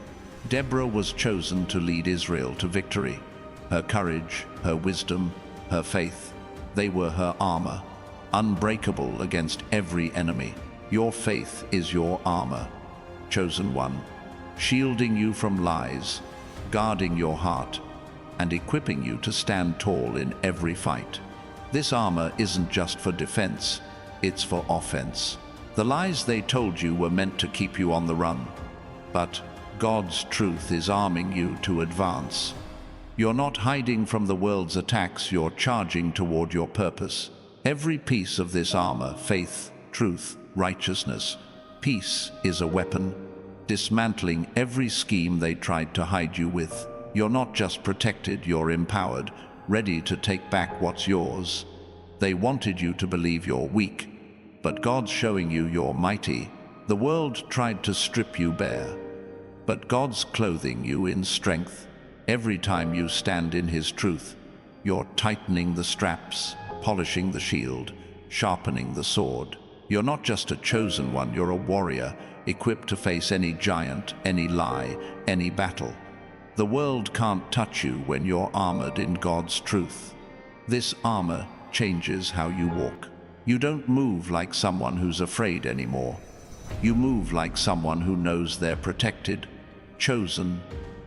Deborah was chosen to lead Israel to victory. Her courage, her wisdom, her faith, they were her armor, unbreakable against every enemy. Your faith is your armor, chosen one, shielding you from lies, guarding your heart, and equipping you to stand tall in every fight. This armor isn't just for defense, it's for offense. The lies they told you were meant to keep you on the run, but God's truth is arming you to advance. You're not hiding from the world's attacks, you're charging toward your purpose. Every piece of this armor, faith, truth, righteousness, peace, is a weapon, dismantling every scheme they tried to hide you with. You're not just protected, you're empowered, ready to take back what's yours. They wanted you to believe you're weak, but God's showing you you're mighty. The world tried to strip you bare, but God's clothing you in strength. Every time you stand in His truth, you're tightening the straps, polishing the shield, sharpening the sword. You're not just a chosen one, you're a warrior, equipped to face any giant, any lie, any battle. The world can't touch you when you're armored in God's truth. This armor changes how you walk. You don't move like someone who's afraid anymore. You move like someone who knows they're protected, chosen,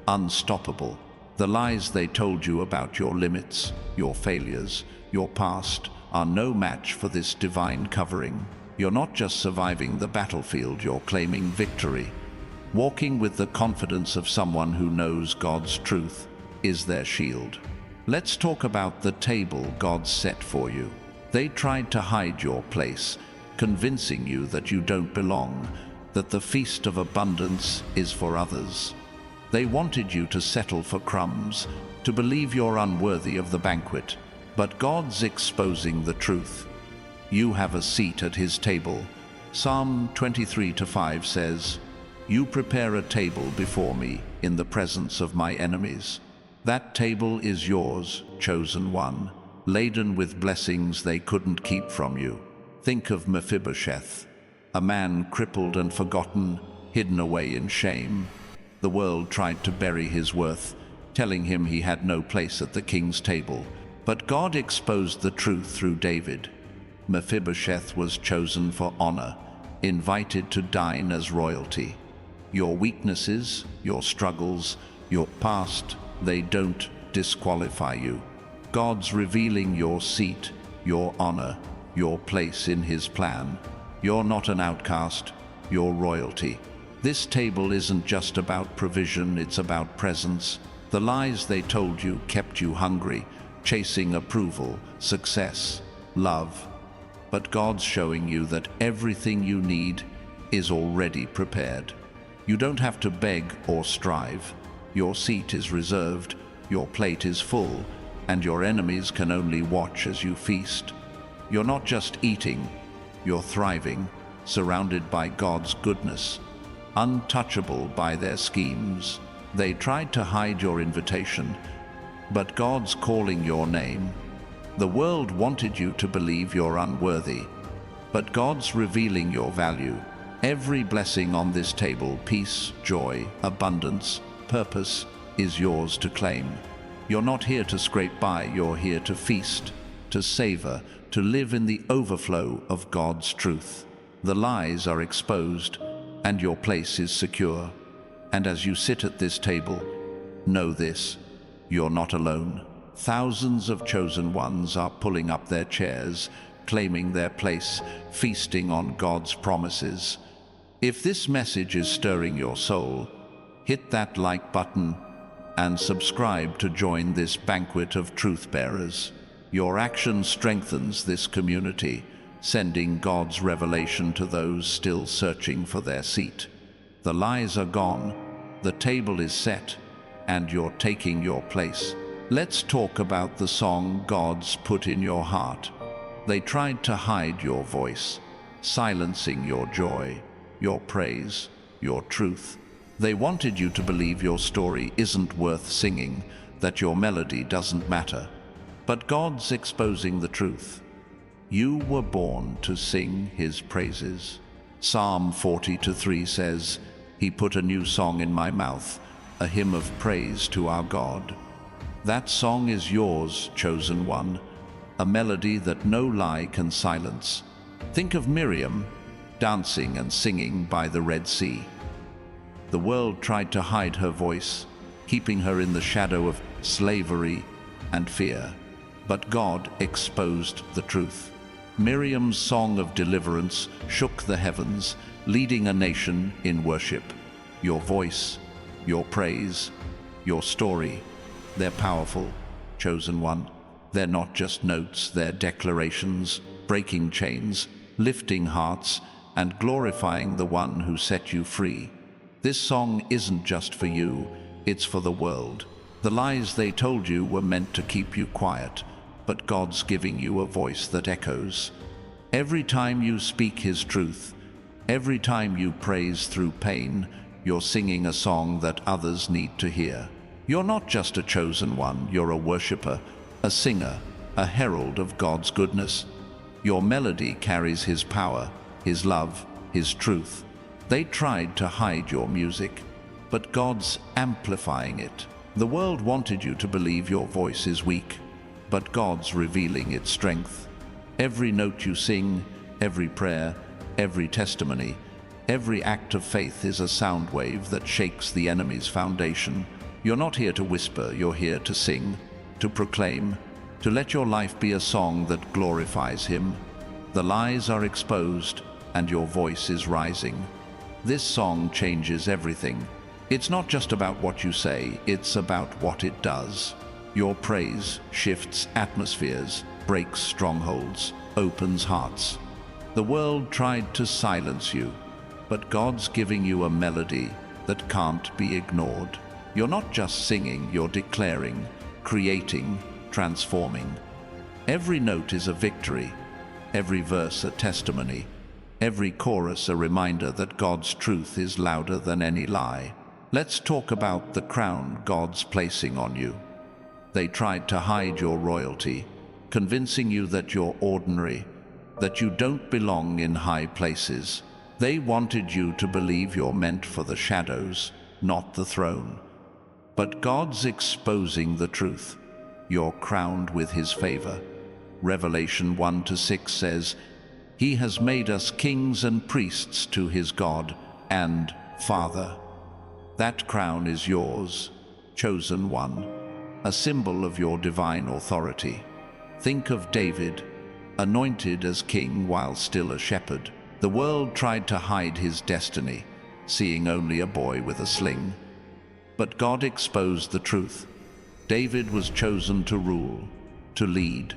unstoppable. The lies they told you about your limits, your failures, your past are no match for this divine covering. You're not just surviving the battlefield, you're claiming victory. Walking with the confidence of someone who knows God's truth is their shield. Let's talk about the table God set for you. They tried to hide your place, convincing you that you don't belong, that the feast of abundance is for others. They wanted you to settle for crumbs, to believe you're unworthy of the banquet. But God's exposing the truth. You have a seat at His table. Psalm 23:5 says, "You prepare a table before me in the presence of my enemies." That table is yours, chosen one, laden with blessings they couldn't keep from you. Think of Mephibosheth, a man crippled and forgotten, hidden away in shame. The world tried to bury his worth, telling him he had no place at the king's table. But God exposed the truth through David. Mephibosheth was chosen for honor, invited to dine as royalty. Your weaknesses, your struggles, your past, they don't disqualify you. God's revealing your seat, your honor, your place in His plan. You're not an outcast, you're royalty. This table isn't just about provision, it's about presence. The lies they told you kept you hungry, chasing approval, success, love. But God's showing you that everything you need is already prepared. You don't have to beg or strive. Your seat is reserved, your plate is full, and your enemies can only watch as you feast. You're not just eating, you're thriving, surrounded by God's goodness, untouchable by their schemes. They tried to hide your invitation, but God's calling your name. The world wanted you to believe you're unworthy, but God's revealing your value. Every blessing on this table, peace, joy, abundance, purpose, is yours to claim. You're not here to scrape by, you're here to feast, to savor, to live in the overflow of God's truth. The lies are exposed, and your place is secure. And as you sit at this table, know this: you're not alone. Thousands of chosen ones are pulling up their chairs, claiming their place, feasting on God's promises. If this message is stirring your soul, hit that like button and subscribe to join this banquet of truth bearers. Your action strengthens this community, sending God's revelation to those still searching for their seat. The lies are gone, the table is set, and you're taking your place. Let's talk about the song God's put in your heart. They tried to hide your voice, silencing your joy, your praise, your truth. They wanted you to believe your story isn't worth singing, that your melody doesn't matter. But God's exposing the truth. You were born to sing His praises. Psalm 40:3 says, He put a new song in my mouth, a hymn of praise to our God. That song is yours, chosen one, a melody that no lie can silence. Think of Miriam, dancing and singing by the Red Sea. The world tried to hide her voice, keeping her in the shadow of slavery and fear. But God exposed the truth. Miriam's song of deliverance shook the heavens, leading a nation in worship. Your voice, your praise, your story, they're powerful, chosen one. They're not just notes, they're declarations, breaking chains, lifting hearts, and glorifying the one who set you free. This song isn't just for you, it's for the world. The lies they told you were meant to keep you quiet, but God's giving you a voice that echoes. Every time you speak His truth, every time you praise through pain, you're singing a song that others need to hear. You're not just a chosen one, you're a worshiper, a singer, a herald of God's goodness. Your melody carries His power, His love, His truth. They tried to hide your music, but God's amplifying it. The world wanted you to believe your voice is weak, but God's revealing its strength. Every note you sing, every prayer, every testimony, every act of faith is a sound wave that shakes the enemy's foundation. You're not here to whisper, you're here to sing, to proclaim, to let your life be a song that glorifies Him. The lies are exposed, and your voice is rising. This song changes everything. It's not just about what you say, it's about what it does. Your praise shifts atmospheres, breaks strongholds, opens hearts. The world tried to silence you, but God's giving you a melody that can't be ignored. You're not just singing, you're declaring, creating, transforming. Every note is a victory, every verse a testimony, every chorus a reminder that God's truth is louder than any lie. Let's talk about the crown God's placing on you. They tried to hide your royalty, convincing you that you're ordinary, that you don't belong in high places. They wanted you to believe you're meant for the shadows, not the throne. But God's exposing the truth. you're crowned with his favor. Revelation 1-6 says, "He has made us kings and priests to his God and Father." That crown is yours, chosen one, a symbol of your divine authority. Think of David, anointed as king while still a shepherd. The world tried to hide his destiny, seeing only a boy with a sling. But God exposed the truth. David was chosen to rule, to lead,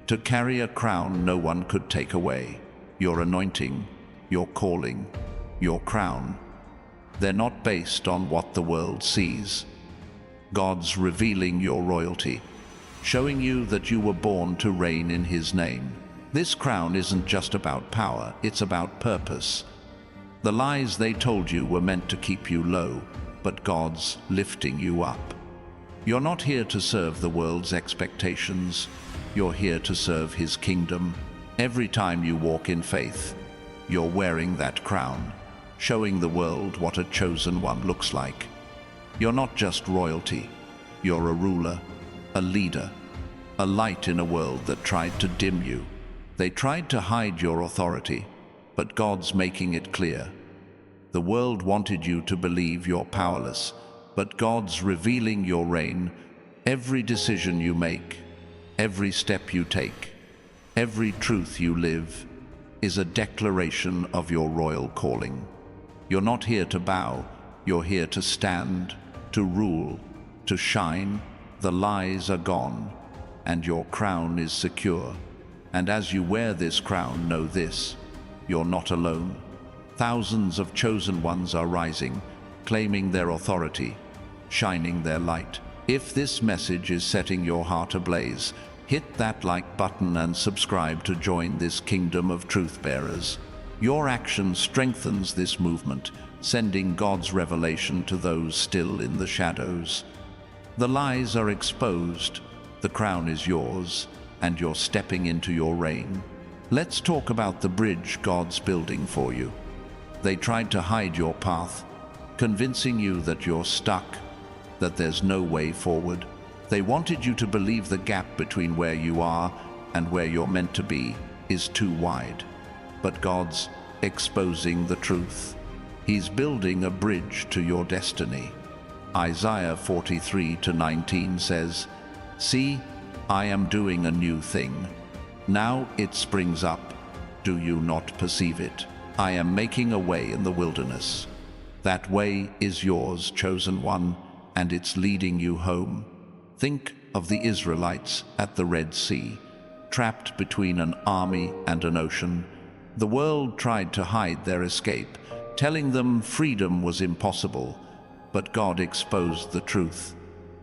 to carry a crown no one could take away. Your anointing, your calling, your crown, they're not based on what the world sees. God's revealing your royalty, showing you that you were born to reign in his name. This crown isn't just about power, it's about purpose. The lies they told you were meant to keep you low, but God's lifting you up. You're not here to serve the world's expectations. You're here to serve his kingdom. Every time you walk in faith, you're wearing that crown, showing the world what a chosen one looks like. You're not just royalty. You're a ruler, a leader, a light in a world that tried to dim you. They tried to hide your authority, but God's making it clear. The world wanted you to believe you're powerless, but God's revealing your reign. Every decision you make, every step you take, every truth you live is a declaration of your royal calling. You're not here to bow, you're here to stand, to rule, to shine. The lies are gone, and your crown is secure. And as you wear this crown, know this: you're not alone. Thousands of chosen ones are rising, claiming their authority, shining their light. If this message is setting your heart ablaze, hit that like button and subscribe to join this kingdom of truth bearers. Your action strengthens this movement, sending God's revelation to those still in the shadows. The lies are exposed, the crown is yours, and you're stepping into your reign. Let's talk about the bridge God's building for you. They tried to hide your path, convincing you that you're stuck, that there's no way forward. They wanted you to believe the gap between where you are and where you're meant to be is too wide. But God's exposing the truth. He's building a bridge to your destiny. Isaiah 43-19 says, "See, I am doing a new thing. Now it springs up. Do you not perceive it? I am making a way in the wilderness." That way is yours, chosen one, and it's leading you home. Think of the Israelites at the Red Sea, trapped between an army and an ocean. The world tried to hide their escape, telling them freedom was impossible, but God exposed the truth.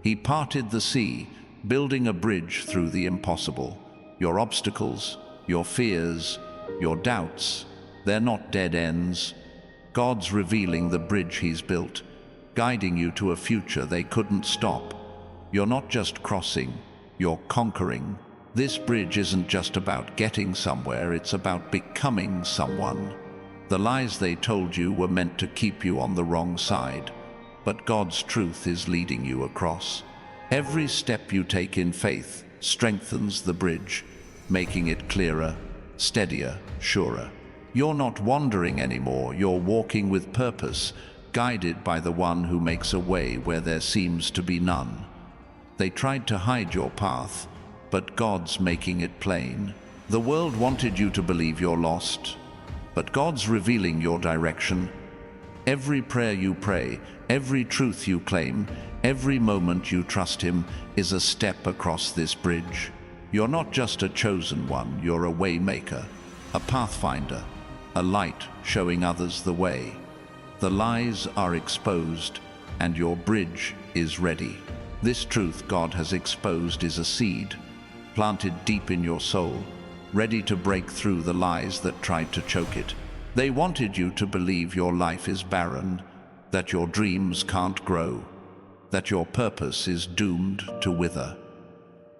He parted the sea, building a bridge through the impossible. Your obstacles, your fears, your doubts, they're not dead ends. God's revealing the bridge he's built, guiding you to a future they couldn't stop. You're not just crossing, you're conquering. This bridge isn't just about getting somewhere, it's about becoming someone. The lies they told you were meant to keep you on the wrong side, but God's truth is leading you across. Every step you take in faith strengthens the bridge, making it clearer, steadier, surer. You're not wandering anymore, you're walking with purpose, guided by the one who makes a way where there seems to be none. They tried to hide your path, but God's making it plain. The world wanted you to believe you're lost, but God's revealing your direction. Every prayer you pray, every truth you claim, every moment you trust him is a step across this bridge. You're not just a chosen one, you're a way maker, a pathfinder, a light showing others the way. The lies are exposed, and your bridge is ready. This truth God has exposed is a seed, planted deep in your soul, ready to break through the lies that tried to choke it. They wanted you to believe your life is barren, that your dreams can't grow, that your purpose is doomed to wither.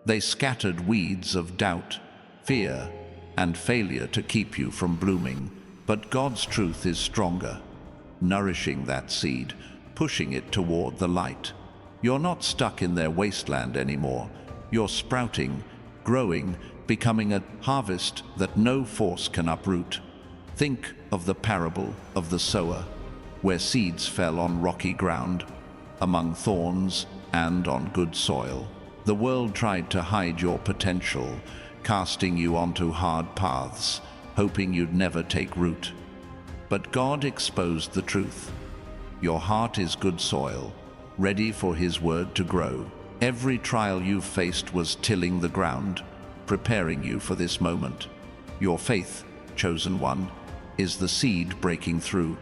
They scattered weeds of doubt, fear, and failure to keep you from blooming, but God's truth is stronger, nourishing that seed, pushing it toward the light. You're not stuck in their wasteland anymore. You're sprouting, growing, becoming a harvest that no force can uproot. Think of the parable of the sower, where seeds fell on rocky ground, among thorns and on good soil. The world tried to hide your potential, casting you onto hard paths, hoping you'd never take root. But God exposed the truth. Your heart is good soil, ready for His word to grow. Every trial you've faced was tilling the ground, preparing you for this moment. Your faith, chosen one, is the seed breaking through,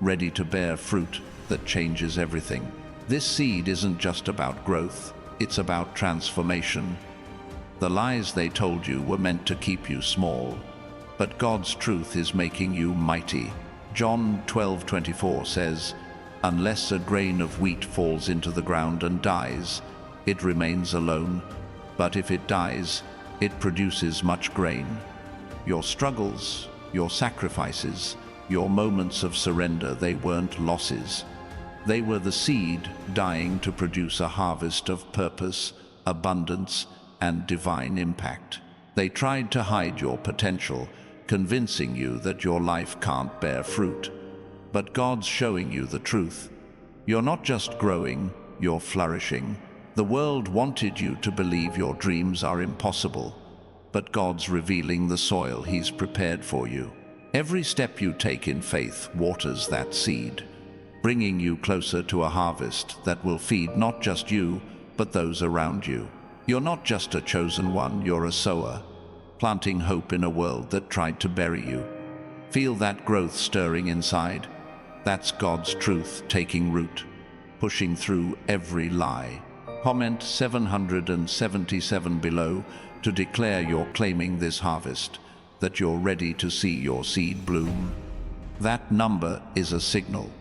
ready to bear fruit that changes everything. This seed isn't just about growth, it's about transformation. The lies they told you were meant to keep you small, but God's truth is making you mighty. John 12:24 says, "Unless a grain of wheat falls into the ground and dies, it remains alone, but if it dies, it produces much grain." Your struggles, your sacrifices, your moments of surrender, they weren't losses. They were the seed dying to produce a harvest of purpose, abundance, and divine impact. They tried to hide your potential, convincing you that your life can't bear fruit. But God's showing you the truth. You're not just growing, you're flourishing. The world wanted you to believe your dreams are impossible, but God's revealing the soil He's prepared for you. Every step you take in faith waters that seed, bringing you closer to a harvest that will feed not just you, but those around you. You're not just a chosen one, you're a sower, planting hope in a world that tried to bury you. Feel that growth stirring inside? That's God's truth taking root, pushing through every lie. Comment 777 below to declare you're claiming this harvest, that you're ready to see your seed bloom. That number is a signal,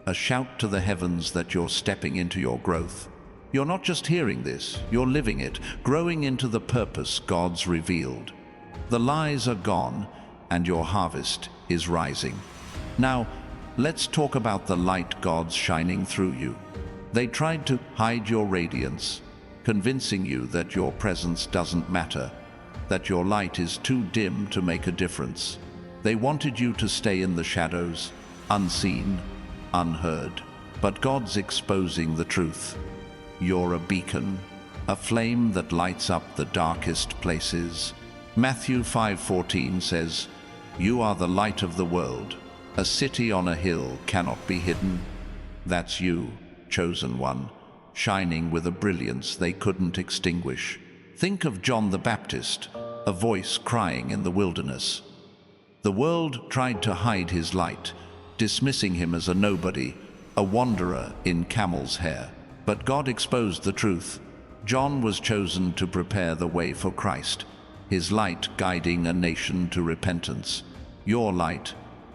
a shout to the heavens that you're stepping into your growth. You're not just hearing this, you're living it, growing into the purpose God's revealed. The lies are gone, and your harvest is rising. Now, let's talk about the light God's shining through you. They tried to hide your radiance, convincing you that your presence doesn't matter, that your light is too dim to make a difference. They wanted you to stay in the shadows, unseen, unheard. But God's exposing the truth. You're a beacon, a flame that lights up the darkest places. Matthew 5:14 says, "You are the light of the world. A city on a hill cannot be hidden." That's you, chosen one, shining with a brilliance they couldn't extinguish. Think of John the Baptist, a voice crying in the wilderness. The world tried to hide his light, dismissing him as a nobody, a wanderer in camel's hair. But God exposed the truth. John was chosen to prepare the way for Christ, his light guiding a nation to repentance. Your light,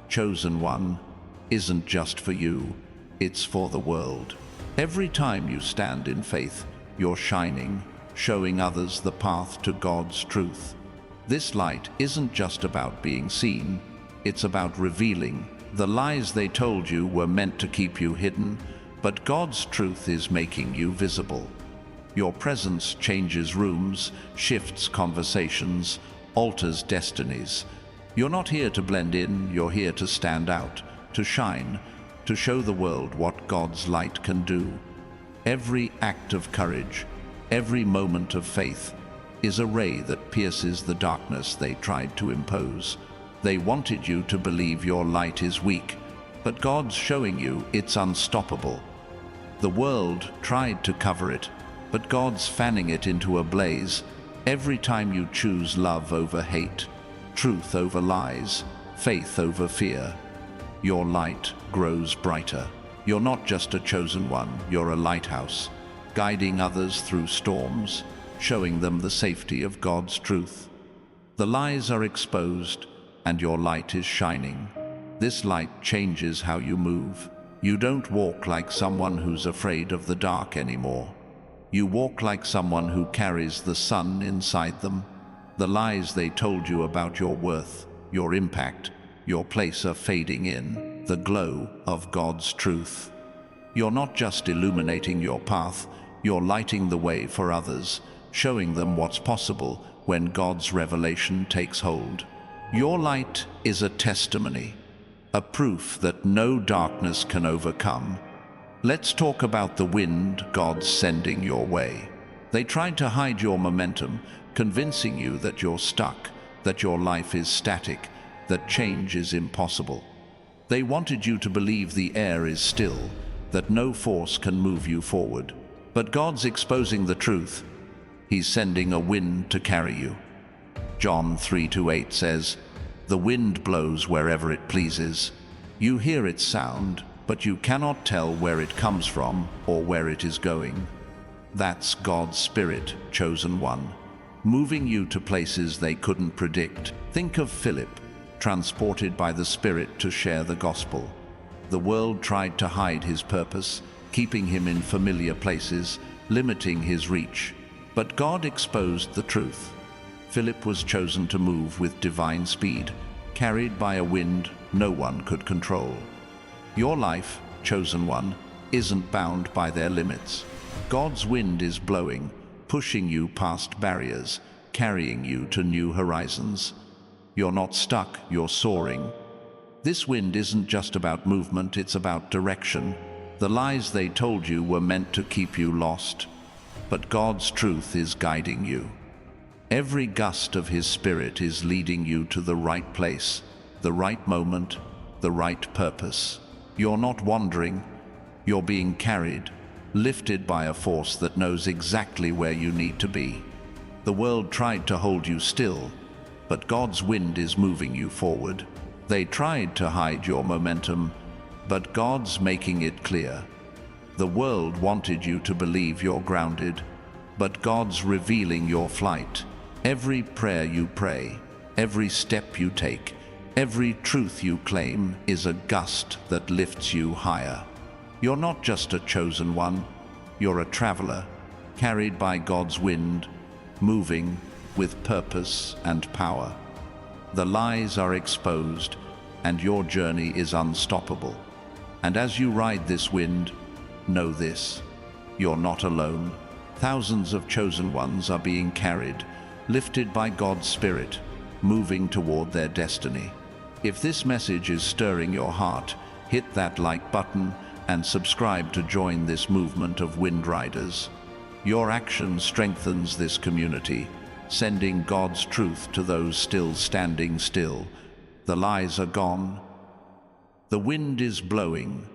chosen one, isn't just for you, it's for the world. Every time you stand in faith, you're shining, showing others the path to God's truth. This light isn't just about being seen, it's about revealing. The lies they told you were meant to keep you hidden, but God's truth is making you visible. Your presence changes rooms, shifts conversations, alters destinies. You're not here to blend in, you're here to stand out, to shine, to show the world what God's light can do. Every act of courage, every moment of faith, is a ray that pierces the darkness they tried to impose. They wanted you to believe your light is weak, but God's showing you it's unstoppable. The world tried to cover it, but God's fanning it into a blaze. Every time you choose love over hate, truth over lies, faith over fear, your light grows brighter. You're not just a chosen one, you're a lighthouse, guiding others through storms, showing them the safety of God's truth. The lies are exposed, and your light is shining. This light changes how you move. You don't walk like someone who's afraid of the dark anymore. You walk like someone who carries the sun inside them. The lies they told you about your worth, your impact, your place are fading in the glow of God's truth. You're not just illuminating your path, you're lighting the way for others, showing them what's possible when God's revelation takes hold. Your light is a testimony, a proof that no darkness can overcome. Let's talk about the wind God's sending your way. They tried to hide your momentum, convincing you that you're stuck, that your life is static, that change is impossible. They wanted you to believe the air is still, that no force can move you forward. But God's exposing the truth. He's sending a wind to carry you. John 3:8 says, "The wind blows wherever it pleases. You hear its sound, but you cannot tell where it comes from or where it is going." That's God's Spirit, chosen one, moving you to places they couldn't predict. Think of Philip, transported by the Spirit to share the gospel. The world tried to hide his purpose, keeping him in familiar places, limiting his reach. But God exposed the truth. Philip was chosen to move with divine speed, carried by a wind no one could control. Your life, chosen one, isn't bound by their limits. God's wind is blowing, pushing you past barriers, carrying you to new horizons. You're not stuck, you're soaring. This wind isn't just about movement, it's about direction. The lies they told you were meant to keep you lost, but God's truth is guiding you. Every gust of His Spirit is leading you to the right place, the right moment, the right purpose. You're not wandering, you're being carried, lifted by a force that knows exactly where you need to be. The world tried to hold you still, but God's wind is moving you forward. They tried to hide your momentum, but God's making it clear. The world wanted you to believe you're grounded, but God's revealing your flight. Every prayer you pray, every step you take, every truth you claim is a gust that lifts you higher. You're not just a chosen one, you're a traveler, carried by God's wind, moving with purpose and power. The lies are exposed, and your journey is unstoppable. And as you ride this wind, know this: you're not alone. Thousands of chosen ones are being carried, lifted by God's Spirit, moving toward their destiny. If this message is stirring your heart, hit that like button and subscribe to join this movement of wind riders. Your action strengthens this community, sending God's truth to those still standing still. The lies are gone, the wind is blowing,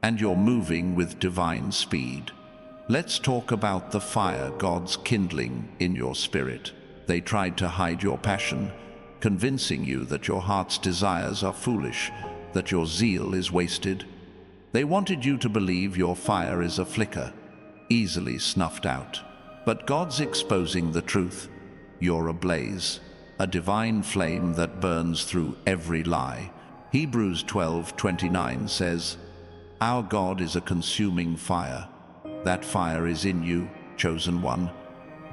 and you're moving with divine speed. Let's talk about the fire God's kindling in your spirit. They tried to hide your passion, convincing you that your heart's desires are foolish, that your zeal is wasted. They wanted you to believe your fire is a flicker, easily snuffed out. But God's exposing the truth. You're ablaze, a divine flame that burns through every lie. Hebrews 12:29 says, "Our God is a consuming fire." That fire is in you, chosen one,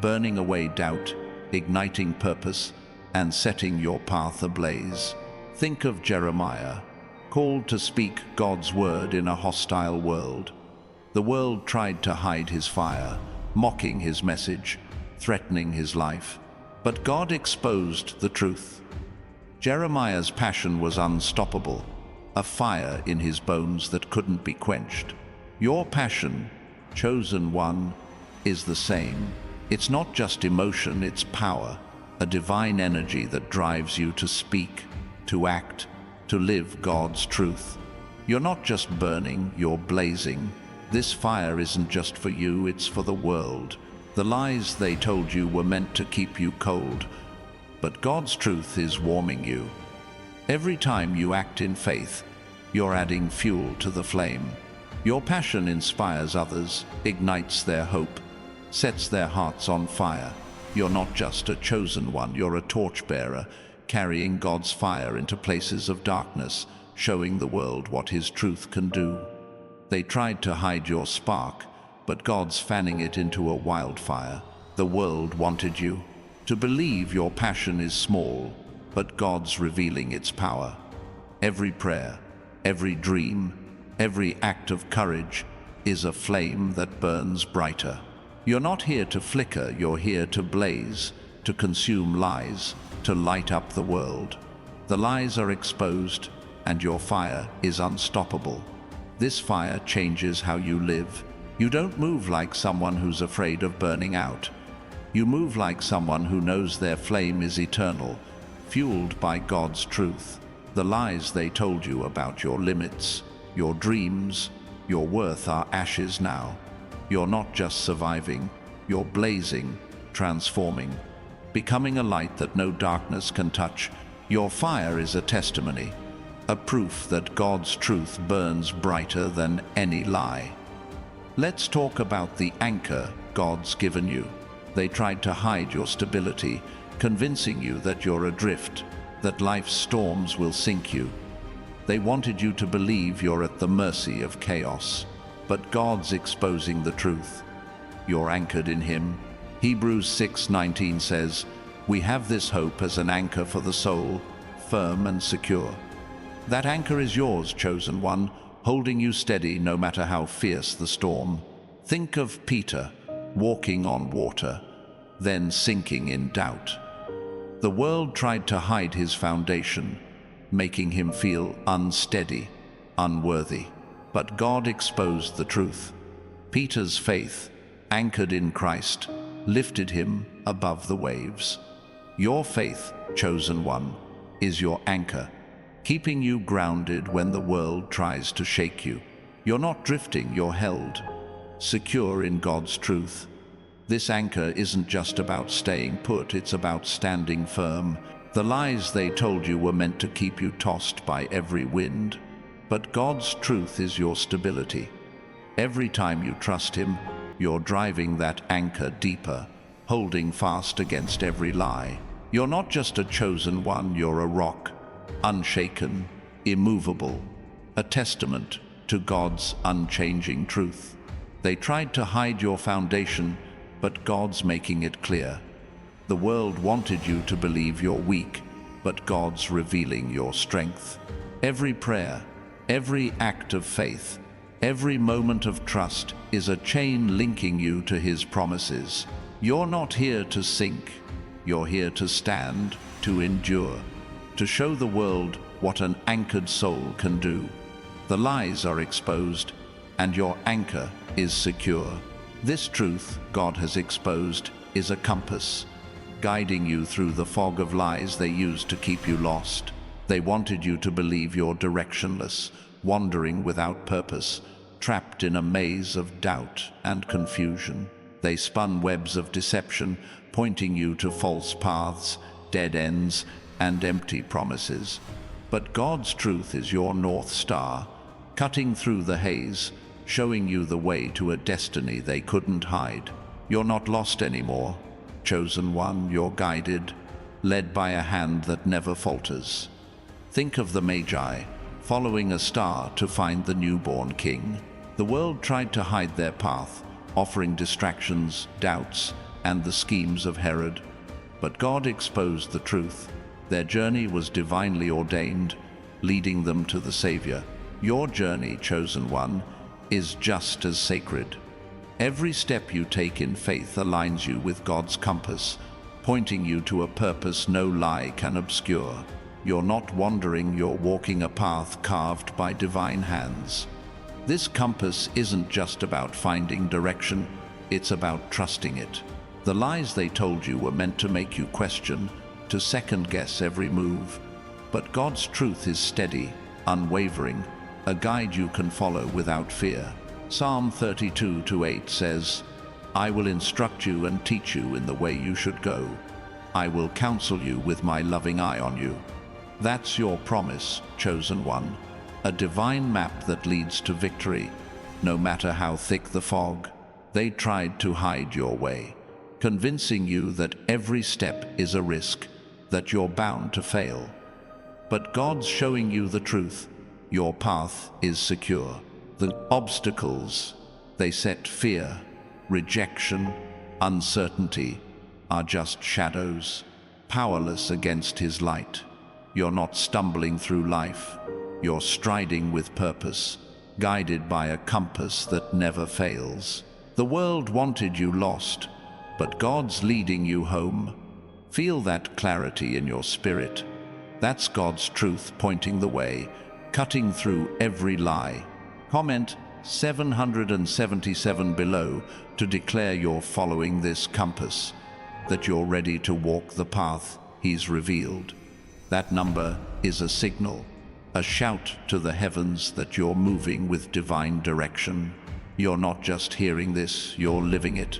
burning away doubt, igniting purpose, and setting your path ablaze. Think of Jeremiah, called to speak God's word in a hostile world. The world tried to hide his fire, mocking his message, threatening his life. But God exposed the truth. Jeremiah's passion was unstoppable, a fire in his bones that couldn't be quenched. Your passion, chosen one, is the same. It's not just emotion, it's power, a divine energy that drives you to speak, to act, to live God's truth. You're not just burning, you're blazing. This fire isn't just for you, it's for the world. The lies they told you were meant to keep you cold, but God's truth is warming you. Every time you act in faith, you're adding fuel to the flame. Your passion inspires others, ignites their hope, sets their hearts on fire. You're not just a chosen one, you're a torchbearer, carrying God's fire into places of darkness, showing the world what His truth can do. They tried to hide your spark, but God's fanning it into a wildfire. The world wanted you to believe your passion is small, but God's revealing its power. Every prayer, every dream, every act of courage is a flame that burns brighter. You're not here to flicker, you're here to blaze, to consume lies, to light up the world. The lies are exposed, and your fire is unstoppable. This fire changes how you live. You don't move like someone who's afraid of burning out. You move like someone who knows their flame is eternal, fueled by God's truth. The lies they told you about your limits, your dreams, your worth are ashes now. You're not just surviving, you're blazing, transforming, becoming a light that no darkness can touch. Your fire is a testimony, a proof that God's truth burns brighter than any lie. Let's talk about the anchor God's given you. They tried to hide your stability, convincing you that you're adrift, that life's storms will sink you. They wanted you to believe you're at the mercy of chaos. But God's exposing the truth. You're anchored in Him. Hebrews 6:19 says, "We have this hope as an anchor for the soul, firm and secure." That anchor is yours, chosen one, holding you steady no matter how fierce the storm. Think of Peter, walking on water, then sinking in doubt. The world tried to hide his foundation, making him feel unsteady, unworthy. But God exposed the truth. Peter's faith, anchored in Christ, lifted him above the waves. Your faith, chosen one, is your anchor, keeping you grounded when the world tries to shake you. You're not drifting, you're held, secure in God's truth. This anchor isn't just about staying put, it's about standing firm. The lies they told you were meant to keep you tossed by every wind. But God's truth is your stability. Every time you trust Him, you're driving that anchor deeper, holding fast against every lie. You're not just a chosen one, you're a rock, unshaken, immovable, a testament to God's unchanging truth. They tried to hide your foundation, but God's making it clear. The world wanted you to believe you're weak, but God's revealing your strength. Every prayer, every act of faith, every moment of trust is a chain linking you to His promises. You're not here to sink, you're here to stand, to endure, to show the world what an anchored soul can do. The lies are exposed, and your anchor is secure. This truth God has exposed is a compass, guiding you through the fog of lies they used to keep you lost. They wanted you to believe you're directionless, wandering without purpose, trapped in a maze of doubt and confusion. They spun webs of deception, pointing you to false paths, dead ends, and empty promises. But God's truth is your North Star, cutting through the haze, showing you the way to a destiny they couldn't hide. You're not lost anymore, chosen one, you're guided, led by a hand that never falters. Think of the Magi, following a star to find the newborn king. The world tried to hide their path, offering distractions, doubts, and the schemes of Herod. But God exposed the truth. Their journey was divinely ordained, leading them to the Savior. Your journey, chosen one, is just as sacred. Every step you take in faith aligns you with God's compass, pointing you to a purpose no lie can obscure. You're not wandering, you're walking a path carved by divine hands. This compass isn't just about finding direction, it's about trusting it. The lies they told you were meant to make you question, to second-guess every move. But God's truth is steady, unwavering, a guide you can follow without fear. Psalm 32:8 says, "I will instruct you and teach you in the way you should go. I will counsel you with my loving eye on you." That's your promise, chosen one, a divine map that leads to victory. No matter how thick the fog, they tried to hide your way, convincing you that every step is a risk, that you're bound to fail. But God's showing you the truth. Your path is secure. The obstacles they set, fear, rejection, uncertainty, are just shadows, powerless against His light. You're not stumbling through life. You're striding with purpose, guided by a compass that never fails. The world wanted you lost, but God's leading you home. Feel that clarity in your spirit. That's God's truth pointing the way, cutting through every lie. Comment 777 below to declare you're following this compass, that you're ready to walk the path He's revealed. That number is a signal, a shout to the heavens that you're moving with divine direction. You're not just hearing this, you're living it.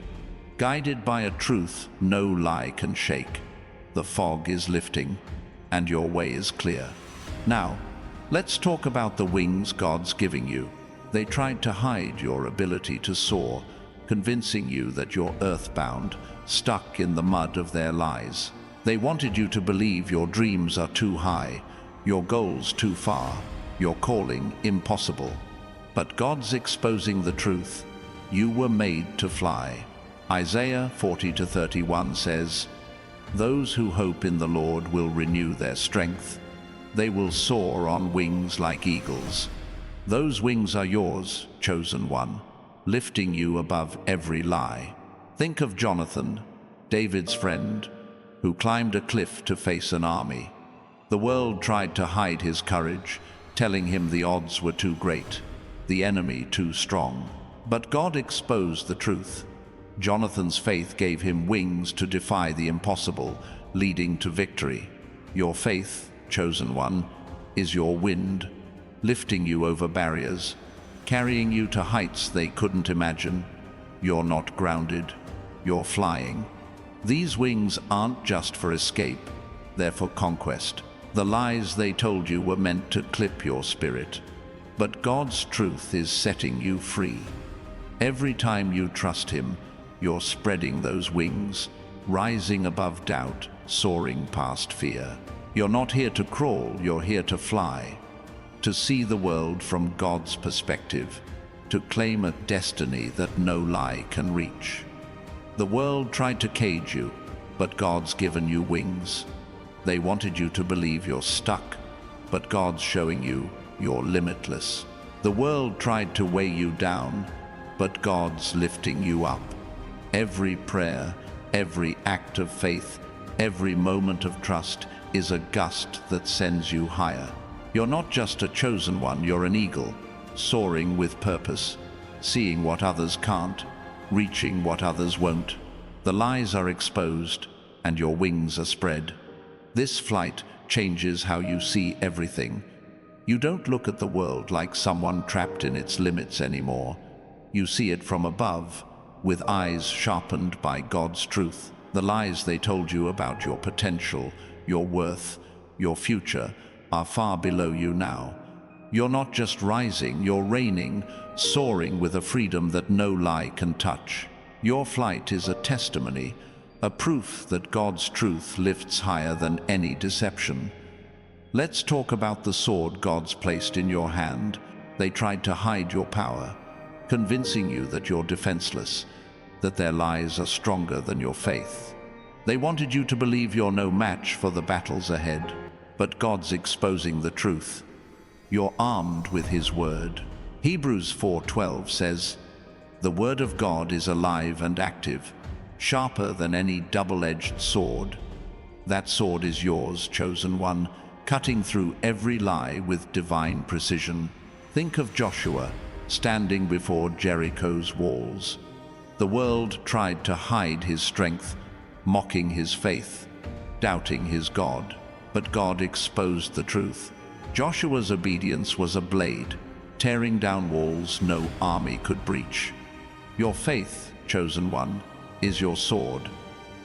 Guided by a truth no lie can shake. The fog is lifting, and your way is clear. Now, let's talk about the wings God's giving you. They tried to hide your ability to soar, convincing you that you're earthbound, stuck in the mud of their lies. They wanted you to believe your dreams are too high, your goals too far, your calling impossible. But God's exposing the truth. You were made to fly. Isaiah 40:31 says, "Those who hope in the Lord will renew their strength. They will soar on wings like eagles." Those wings are yours, chosen one, lifting you above every lie. Think of Jonathan, David's friend, who climbed a cliff to face an army. The world tried to hide his courage, telling him the odds were too great, the enemy too strong. But God exposed the truth. Jonathan's faith gave him wings to defy the impossible, leading to victory. Your faith, chosen one, is your wind, lifting you over barriers, carrying you to heights they couldn't imagine. You're not grounded, you're flying. These wings aren't just for escape, they're for conquest. The lies they told you were meant to clip your spirit, but God's truth is setting you free. Every time you trust Him, you're spreading those wings, rising above doubt, soaring past fear. You're not here to crawl, you're here to fly, to see the world from God's perspective, to claim a destiny that no lie can reach. The world tried to cage you, but God's given you wings. They wanted you to believe you're stuck, but God's showing you you're limitless. The world tried to weigh you down, but God's lifting you up. Every prayer, every act of faith, every moment of trust is a gust that sends you higher. You're not just a chosen one, you're an eagle, soaring with purpose, seeing what others can't, reaching what others won't. The lies are exposed, and your wings are spread. This flight changes how you see everything. You don't look at the world like someone trapped in its limits anymore. You see it from above, with eyes sharpened by God's truth. The lies they told you about your potential, your worth, your future, are far below you now. You're not just rising, you're reigning, soaring with a freedom that no lie can touch. Your flight is a testimony, a proof that God's truth lifts higher than any deception. Let's talk about the sword God's placed in your hand. They tried to hide your power, convincing you that you're defenseless, that their lies are stronger than your faith. They wanted you to believe you're no match for the battles ahead, but God's exposing the truth. You're armed with His word. Hebrews 4:12 says, "The word of God is alive and active, sharper than any double-edged sword." That sword is yours, chosen one, cutting through every lie with divine precision. Think of Joshua standing before Jericho's walls. The world tried to hide his strength, mocking his faith, doubting his God, but God exposed the truth. Joshua's obedience was a blade, tearing down walls no army could breach. Your faith, chosen one, is your sword,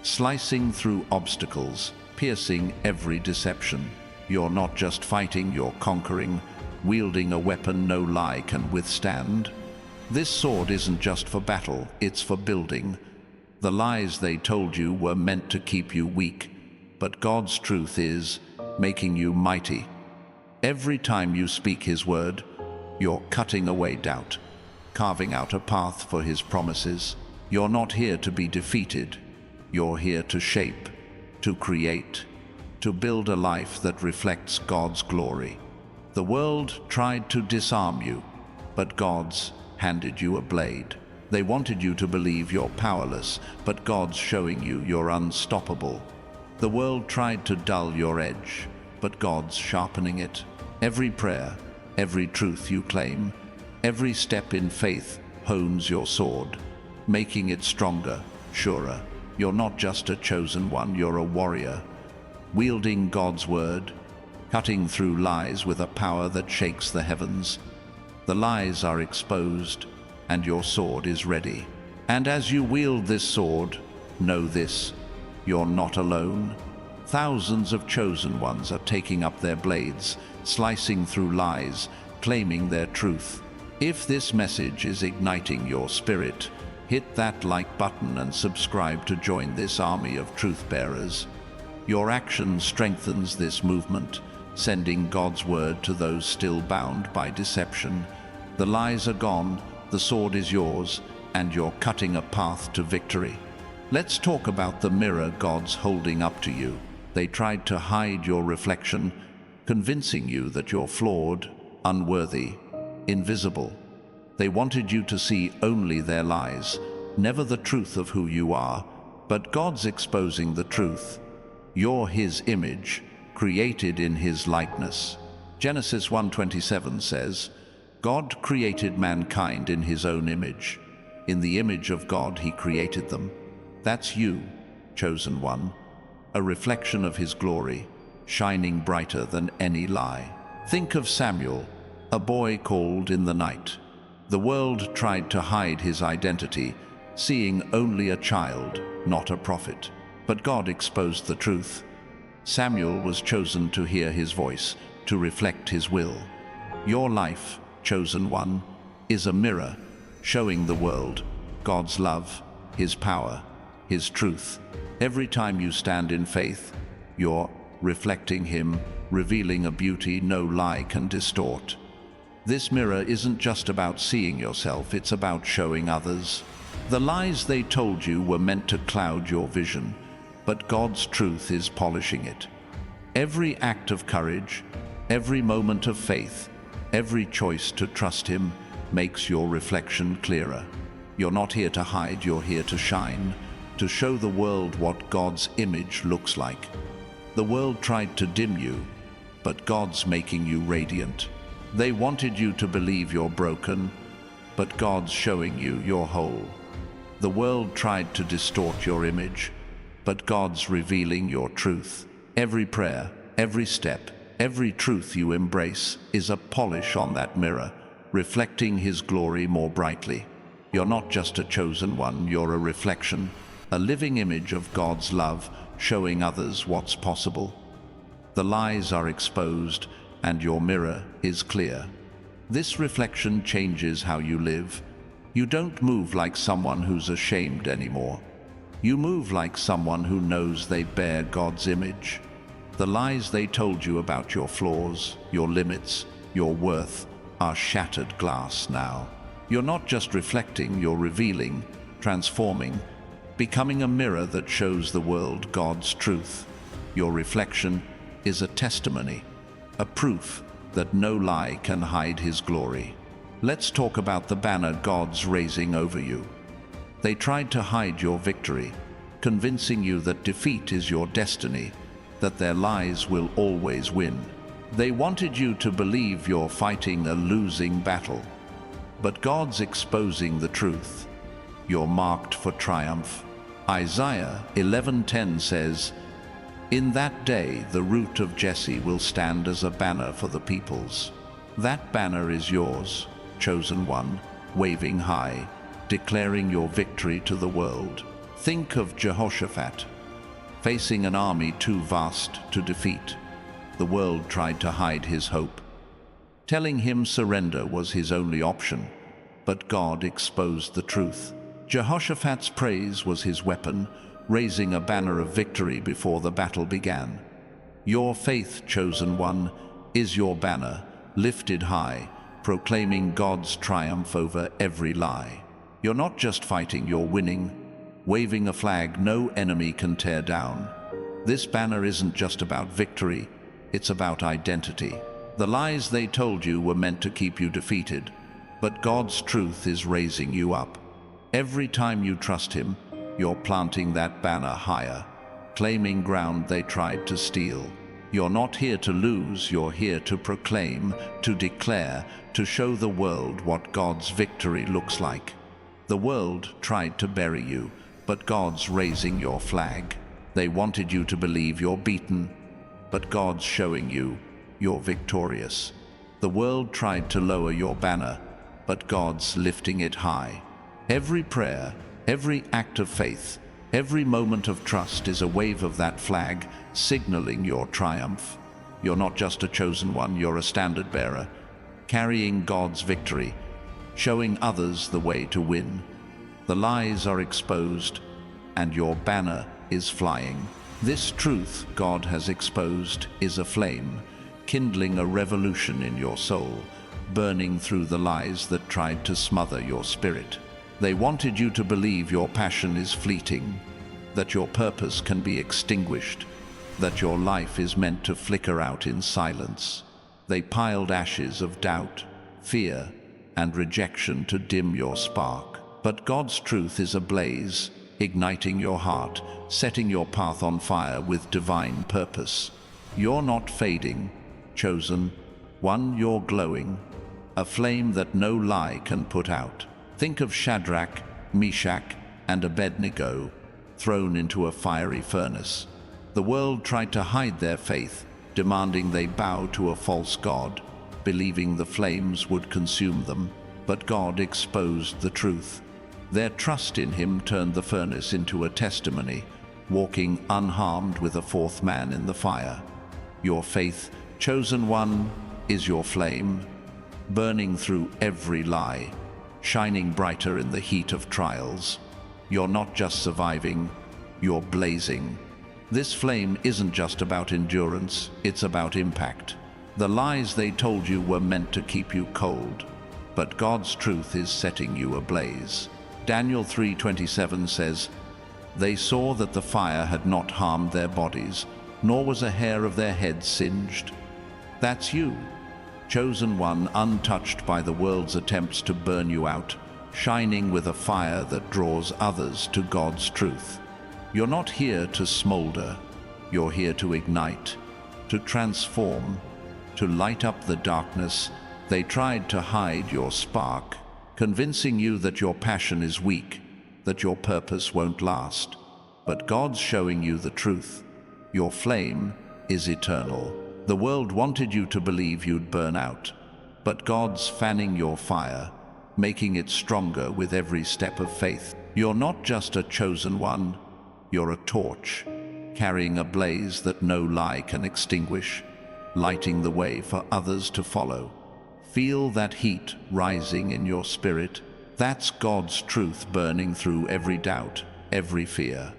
slicing through obstacles, piercing every deception. You're not just fighting, you're conquering, wielding a weapon no lie can withstand. This sword isn't just for battle, it's for building. The lies they told you were meant to keep you weak, but God's truth is making you mighty. Every time you speak His word, you're cutting away doubt, carving out a path for His promises. You're not here to be defeated. You're here to shape, to create, to build a life that reflects God's glory. The world tried to disarm you, but God's handed you a blade. They wanted you to believe you're powerless, but God's showing you you're unstoppable. The world tried to dull your edge, but God's sharpening it. Every prayer, every truth you claim, every step in faith hones your sword, making it stronger, surer. You're not just a chosen one, you're a warrior, wielding God's word, cutting through lies with a power that shakes the heavens. The lies are exposed, and your sword is ready. And as you wield this sword, know this: you're not alone. Thousands of chosen ones are taking up their blades, slicing through lies, claiming their truth. If this message is igniting your spirit, hit that like button and subscribe to join this army of truth bearers. Your action strengthens this movement, sending God's word to those still bound by deception. The lies are gone, the sword is yours, and you're cutting a path to victory. Let's talk about the mirror God's holding up to you. They tried to hide your reflection, convincing you that you're flawed, unworthy, invisible. They wanted you to see only their lies, never the truth of who you are. But God's exposing the truth. You're His image, created in His likeness. Genesis 1:27 says, God created mankind in His own image. In the image of God He created them. That's you, chosen one, a reflection of His glory, shining brighter than any lie. Think of Samuel, a boy called in the night. The world tried to hide his identity, seeing only a child, not a prophet. But God exposed the truth. Samuel was chosen to hear His voice, to reflect His will. Your life, chosen one, is a mirror, showing the world God's love, His power, His truth. Every time you stand in faith, you're reflecting Him, revealing a beauty no lie can distort. This mirror isn't just about seeing yourself, it's about showing others. The lies they told you were meant to cloud your vision, but God's truth is polishing it. Every act of courage, every moment of faith, every choice to trust Him makes your reflection clearer. You're not here to hide, you're here to shine, to show the world what God's image looks like. The world tried to dim you, but God's making you radiant. They wanted you to believe you're broken, but God's showing you you're whole. The world tried to distort your image, but God's revealing your truth. Every prayer, every step, every truth you embrace is a polish on that mirror, reflecting His glory more brightly. You're not just a chosen one, you're a reflection, a living image of God's love, showing others what's possible. The lies are exposed, and your mirror is clear. This reflection changes how you live. You don't move like someone who's ashamed anymore. You move like someone who knows they bear God's image. The lies they told you about your flaws, your limits, your worth are shattered glass now. You're not just reflecting, you're revealing, transforming, becoming a mirror that shows the world God's truth. Your reflection is a testimony, a proof that no lie can hide His glory. Let's talk about the banner God's raising over you. They tried to hide your victory, convincing you that defeat is your destiny, that their lies will always win. They wanted you to believe you're fighting a losing battle. But God's exposing the truth. You're marked for triumph. Isaiah 11:10 says, In that day the root of Jesse will stand as a banner for the peoples. That banner is yours, chosen one, waving high, declaring your victory to the world. Think of Jehoshaphat, facing an army too vast to defeat. The world tried to hide his hope, telling him surrender was his only option, but God exposed the truth. Jehoshaphat's praise was his weapon, raising a banner of victory before the battle began. Your faith, chosen one, is your banner, lifted high, proclaiming God's triumph over every lie. You're not just fighting, you're winning, waving a flag no enemy can tear down. This banner isn't just about victory, it's about identity. The lies they told you were meant to keep you defeated, but God's truth is raising you up. Every time you trust him, you're planting that banner higher, claiming ground they tried to steal. You're not here to lose, you're here to proclaim, to declare, to show the world what God's victory looks like. The world tried to bury you, but God's raising your flag. They wanted you to believe you're beaten, but God's showing you you're victorious. The world tried to lower your banner, but God's lifting it high. Every prayer, every act of faith, every moment of trust is a wave of that flag, signaling your triumph. You're not just a chosen one, you're a standard bearer, carrying God's victory, showing others the way to win. The lies are exposed, and your banner is flying. This truth God has exposed is a flame, kindling a revolution in your soul, burning through the lies that tried to smother your spirit. They wanted you to believe your passion is fleeting, that your purpose can be extinguished, that your life is meant to flicker out in silence. They piled ashes of doubt, fear, and rejection to dim your spark. But God's truth is ablaze, igniting your heart, setting your path on fire with divine purpose. You're not fading, chosen one, you're glowing, a flame that no lie can put out. Think of Shadrach, Meshach, and Abednego, thrown into a fiery furnace. The world tried to hide their faith, demanding they bow to a false god, believing the flames would consume them. But God exposed the truth. Their trust in him turned the furnace into a testimony, walking unharmed with a fourth man in the fire. Your faith, chosen one, is your flame, burning through every lie, shining brighter in the heat of trials. You're not just surviving, you're blazing. This flame isn't just about endurance, it's about impact. The lies they told you were meant to keep you cold, but God's truth is setting you ablaze. Daniel 3:27 says, "They saw that the fire had not harmed their bodies, nor was a hair of their heads singed." That's you, chosen one, untouched by the world's attempts to burn you out, shining with a fire that draws others to God's truth. You're not here to smolder, you're here to ignite, to transform, to light up the darkness. They tried to hide your spark, convincing you that your passion is weak, that your purpose won't last. But God's showing you the truth. Your flame is eternal. The world wanted you to believe you'd burn out, but God's fanning your fire, making it stronger with every step of faith. You're not just a chosen one, you're a torch, carrying a blaze that no lie can extinguish, lighting the way for others to follow. Feel that heat rising in your spirit. That's God's truth burning through every doubt, every fear.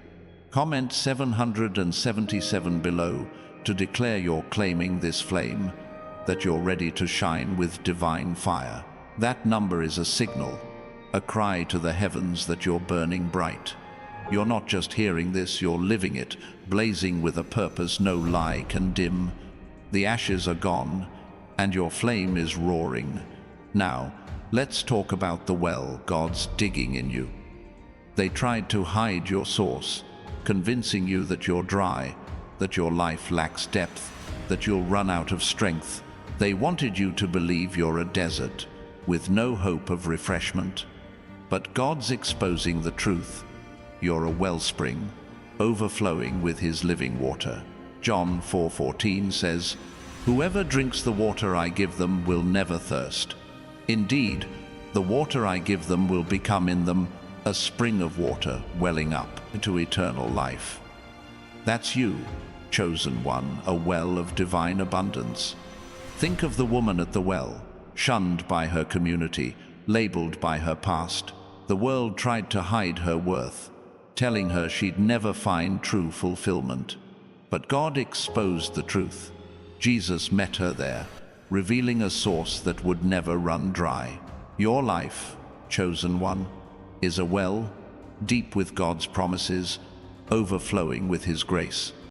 Comment 777 below to declare you're claiming this flame, that you're ready to shine with divine fire. That number is a signal, a cry to the heavens that you're burning bright. You're not just hearing this, you're living it, blazing with a purpose no lie can dim. The ashes are gone, and your flame is roaring. Now, let's talk about the well God's digging in you. They tried to hide your source, convincing you that you're dry, that your life lacks depth, that you'll run out of strength. They wanted you to believe you're a desert, with no hope of refreshment. But God's exposing the truth. You're a wellspring, overflowing with his living water. John 4:14 says, "Whoever drinks the water I give them will never thirst. Indeed, the water I give them will become in them a spring of water welling up into eternal life." That's you, chosen one, a well of divine abundance. Think of the woman at the well, shunned by her community, labeled by her past. The world tried to hide her worth, telling her she'd never find true fulfillment. But God exposed the truth. Jesus met her there, revealing a source that would never run dry. Your life, chosen one, is a well, deep with God's promises, overflowing with his grace.